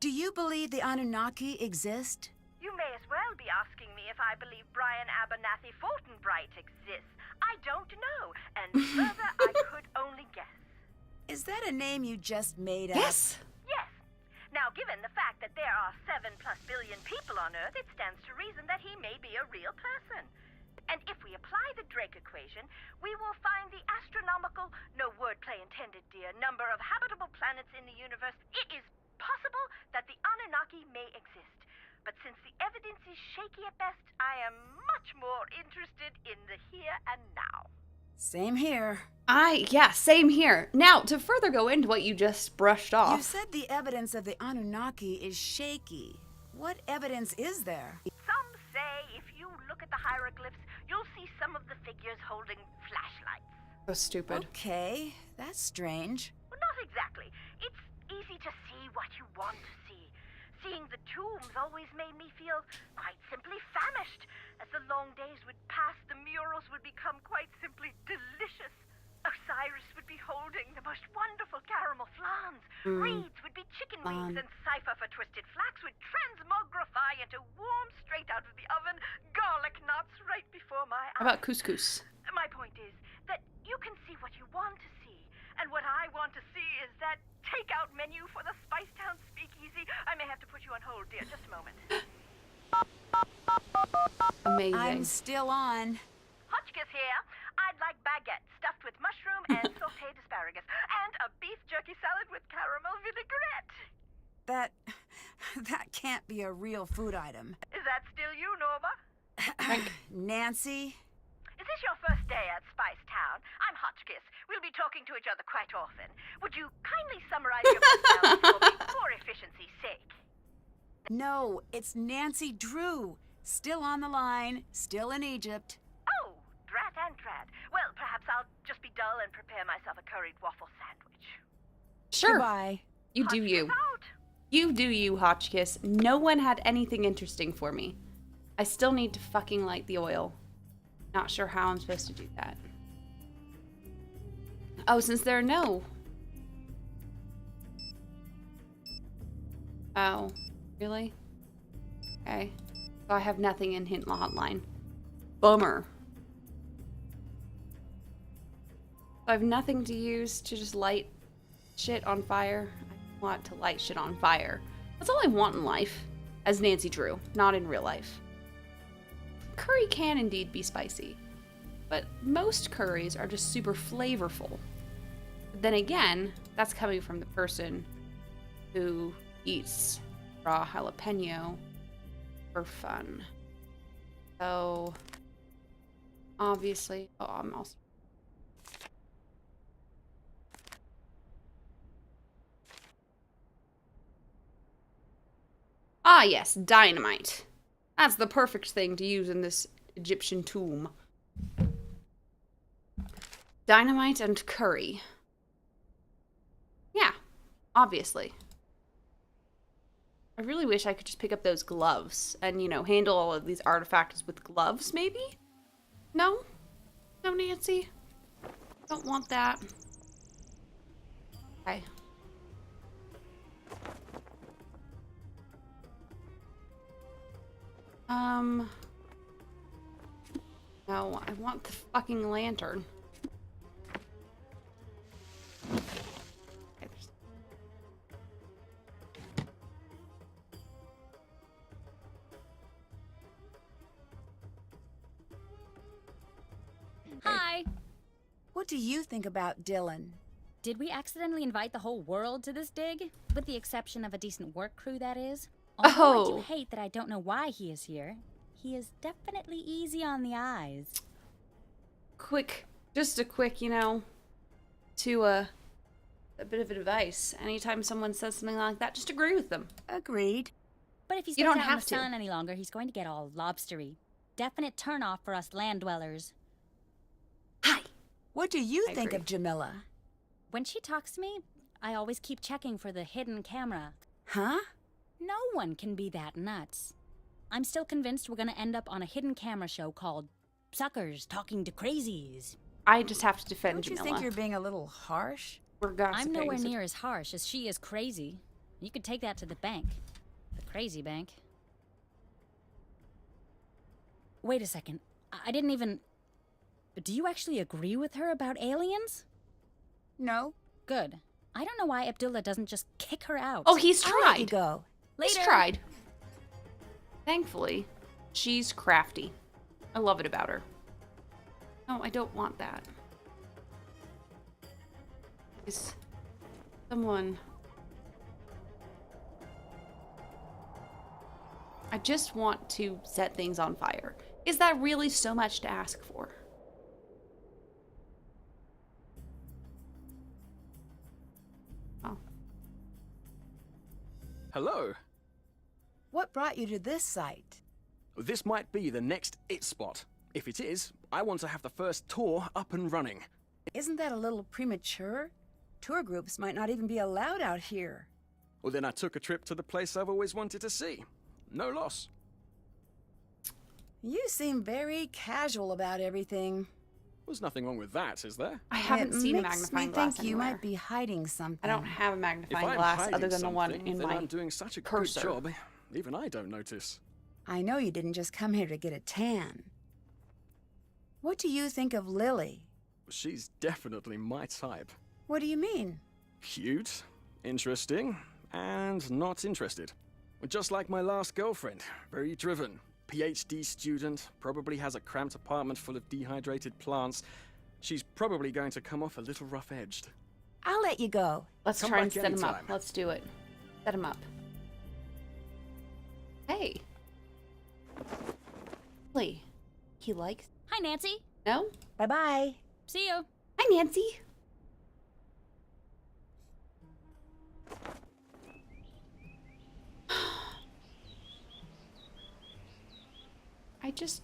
Do you believe the Anunnaki exist? You may as well be asking me if I believe Brian Abernathy Fortinbright exists. I don't know, and further, I could only guess. Is that a name you just made up? Yes. Yes. Now, given the fact that there are 7+ billion people on Earth, it stands to reason that he may be a real person. And if we apply the Drake equation, we will find the astronomical, no wordplay intended, dear, number of habitable planets in the universe. It is possible that the Anunnaki may exist. But since the evidence is shaky at best, I am much more interested in the here and now. Same here. Yeah, same here. Now, to further go into what you just brushed off. You said the evidence of the Anunnaki is shaky. What evidence is there? Some say if you look at the hieroglyphs, you'll see some of the figures holding flashlights. So stupid. Okay, that's strange. Well, not exactly. It's easy to see what you want to see. Seeing the tombs always made me feel quite simply famished. As the long days would pass, the murals would become quite simply delicious. Osiris would be holding the most wonderful caramel flans. Reeds would be chicken wings, and cipher for twisted flax would transmogrify into warm, straight out of the oven, garlic knots right before my eyes. How about couscous? My point is that you can see what you want to see. And what I want to see is that takeout menu for the Spicetown Speakeasy. I may have to put you on hold, dear. Just a moment. Amazing. I'm still on. Hotchkiss here. I'd like baguette stuffed with mushroom and sautéed asparagus. And a beef jerky salad with caramel vinaigrette. That can't be a real food item. Is that still you, Norma? Nancy? Is this your first day at Spicetown? I'm Hotchkiss. We'll be talking to each other quite often. Would you kindly summarize your personality for me for efficiency's sake? No, it's Nancy Drew. Still on the line, still in Egypt. Oh, drat and drat. Well, perhaps I'll just be dull and prepare myself a curried waffle sandwich. Sure. Goodbye. You do you. Hotchkiss out. You do you, Hotchkiss. No one had anything interesting for me. I still need to fucking light the oil. Not sure how I'm supposed to do that. Oh, since there are no. Oh, really? Okay. So I have nothing in Hint Hotline. Bummer. So I have nothing to use to just light shit on fire. I want to light shit on fire. That's all I want in life. As Nancy Drew, not in real life. Curry can indeed be spicy, but most curries are just super flavorful. But then again, that's coming from the person who eats raw jalapeno for fun. So, obviously, I'm also... Ah yes, dynamite. That's the perfect thing to use in this Egyptian tomb. Dynamite and curry. Yeah, obviously. I really wish I could just pick up those gloves and, you know, handle all of these artifacts with gloves, maybe? No? No, Nancy? Don't want that. Okay. No, I want the fucking lantern. Hi! What do you think about Dylan? Did we accidentally invite the whole world to this dig? With the exception of a decent work crew, that is. Although I do hate that I don't know why he is here. He is definitely easy on the eyes. Just a quick, you know, to a bit of advice. Anytime someone says something like that, just agree with them. Agreed. But if he You stays don't out in have the to. sun any longer, he's going to get all lobstery. Definite turnoff for us land dwellers. Hi. What do you I think agree. of Jamila? When she talks to me, I always keep checking for the hidden camera. Huh? No one can be that nuts. I'm still convinced we're gonna end up on a hidden camera show called Suckers Talking to Crazies. I just have to defend Don't you Jamila. think you're being a little harsh? We're gossiping. I'm nowhere so- near as harsh as she is crazy. You could take that to the bank. The crazy bank. Wait a second. I didn't even... Do you actually agree with her about aliens? No. Good. I don't know why Abdullah doesn't just kick her out. Oh, he's I'll let you tried. go. He's Later. tried. Thankfully, she's crafty. I love it about her. No, I don't want that. Is someone... I just want to set things on fire. Is that really so much to ask for? Oh. Hello. What brought you to this site? This might be the next it spot. If it is, I want to have the first tour up and running. Isn't that a little premature? Tour groups might not even be allowed out here. Well, then I took a trip to the place I've always wanted to see. No loss. You seem very casual about everything. There's nothing wrong with that, is there? I haven't seen a makes magnifying me glass think you anywhere. might be hiding something. I don't have a If magnifying I'm glass hiding other than the one something, in then my I'm doing such a cursor. good job. Even I don't notice. I know you didn't just come here to get a tan. What do you think of Lily? She's definitely my type. What do you mean? Cute, interesting, and not interested. Just like my last girlfriend. Very driven. PhD student, probably has a cramped apartment full of dehydrated plants. She's probably going to come off a little rough-edged. I'll let you go. Let's Come try and back set him up. anytime. Let's do it. Set him up. Hey. Lee. He likes... Hi, Nancy. No? Bye-bye. See you. Hi, Nancy. I just...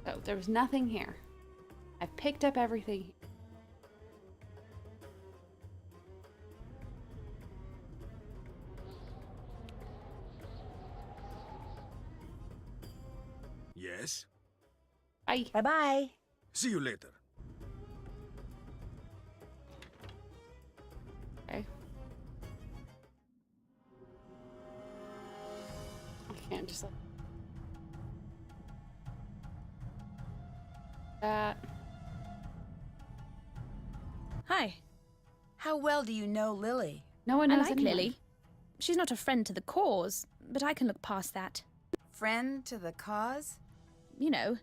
Oh, there was nothing here. I picked up everything. Yes? Bye. Bye-bye. See you later. Okay. I can't just like... that. Hi. How well do you know Lily? No one I knows like anyone. Lily. She's not a friend to the cause, but I can look past that. Friend to the cause? You know,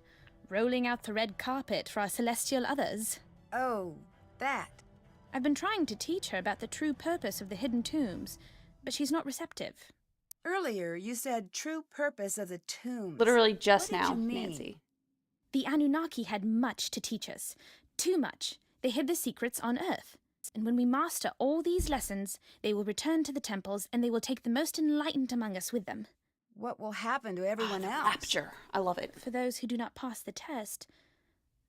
rolling out the red carpet for our celestial others. Oh, that. I've been trying to teach her about the true purpose of the hidden tombs, but she's not receptive. Earlier, you said true purpose of the tombs. Literally just What did now, you mean? Nancy. The Anunnaki had much to teach us. Too much. They hid the secrets on Earth. And when we master all these lessons, they will return to the temples and they will take the most enlightened among us with them. What will happen to everyone else? Rapture. I love it. For those who do not pass the test,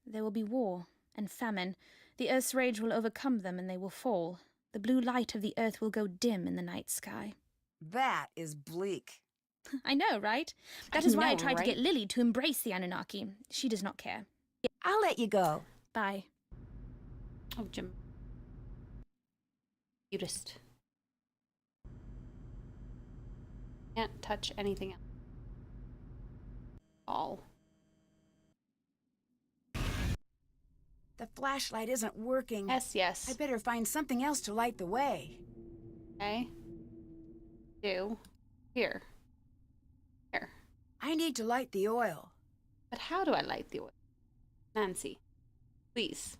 there will be war and famine. The Earth's rage will overcome them and they will fall. The blue light of the Earth will go dim in the night sky. That is bleak. I know, right? That is why I know, tried to right? get Lily to embrace the Anunnaki. She does not care. I'll let you go. Bye. Oh, Jim. Cutest. Can't touch anything else. All. The flashlight isn't working. Yes, yes. I better find something else to light the way. Okay. Do. Here. Here. I need to light the oil. But how do I light the oil? Nancy, please.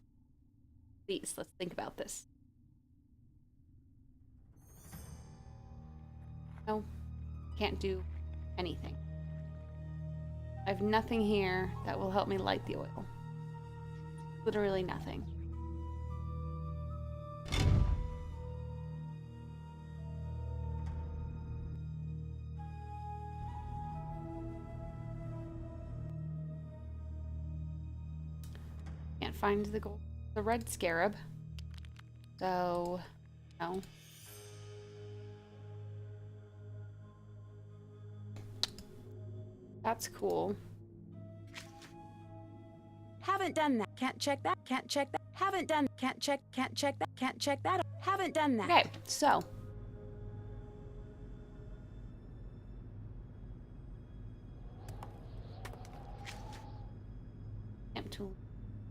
Please, let's think about this. No. Can't do anything. I have nothing here that will help me light the oil. Literally nothing. Can't find the red scarab. So, no. That's cool. Haven't done that. Can't check that. Can't check that. Haven't done. Can't check that. Can't check that. Haven't done that. Okay, so. To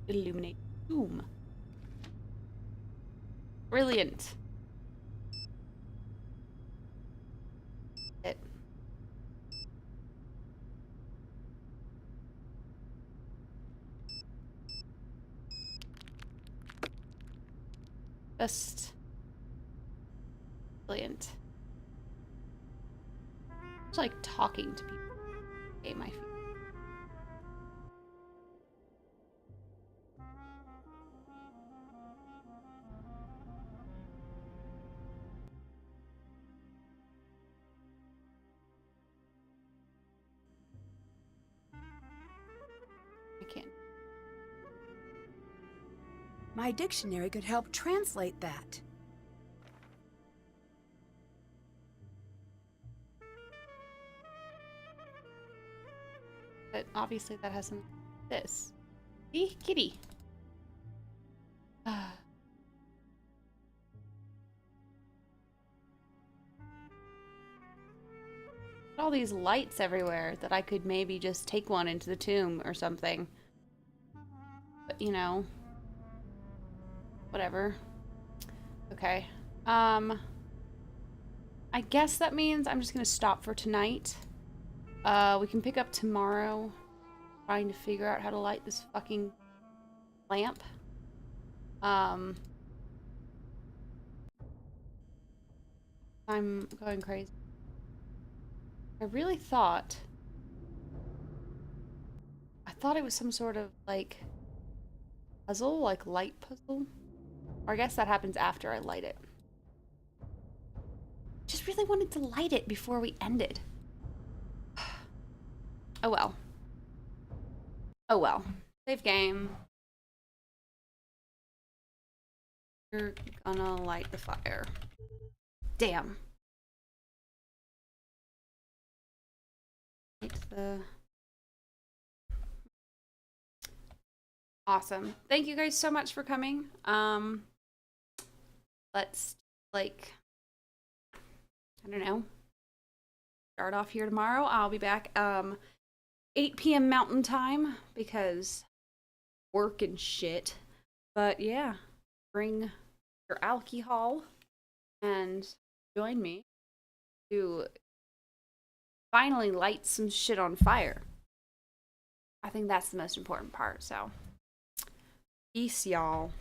illuminate tomb. Brilliant. It. Just brilliant. It's like talking to people. Okay, my feet. I can't. My dictionary could help translate that. But obviously that has some this. See? Kitty. All these lights everywhere that I could maybe just take one into the tomb or something. But you know. Whatever. Okay. I guess that means I'm just gonna stop for tonight. We can pick up tomorrow. Trying to figure out how to light this fucking lamp. I'm going crazy. I really thought it was some sort of like puzzle, like light puzzle. Or I guess that happens after I light it. Just really wanted to light it before we ended. Oh well. Oh well. Save game. You're gonna light the fire. Damn. Light the... Awesome. Thank you guys so much for coming. Let's, like, I don't know, start off here tomorrow. I'll be back 8 p.m. Mountain Time because work and shit. But yeah, bring your alcohol and join me to finally light some shit on fire. I think that's the most important part, so peace, y'all.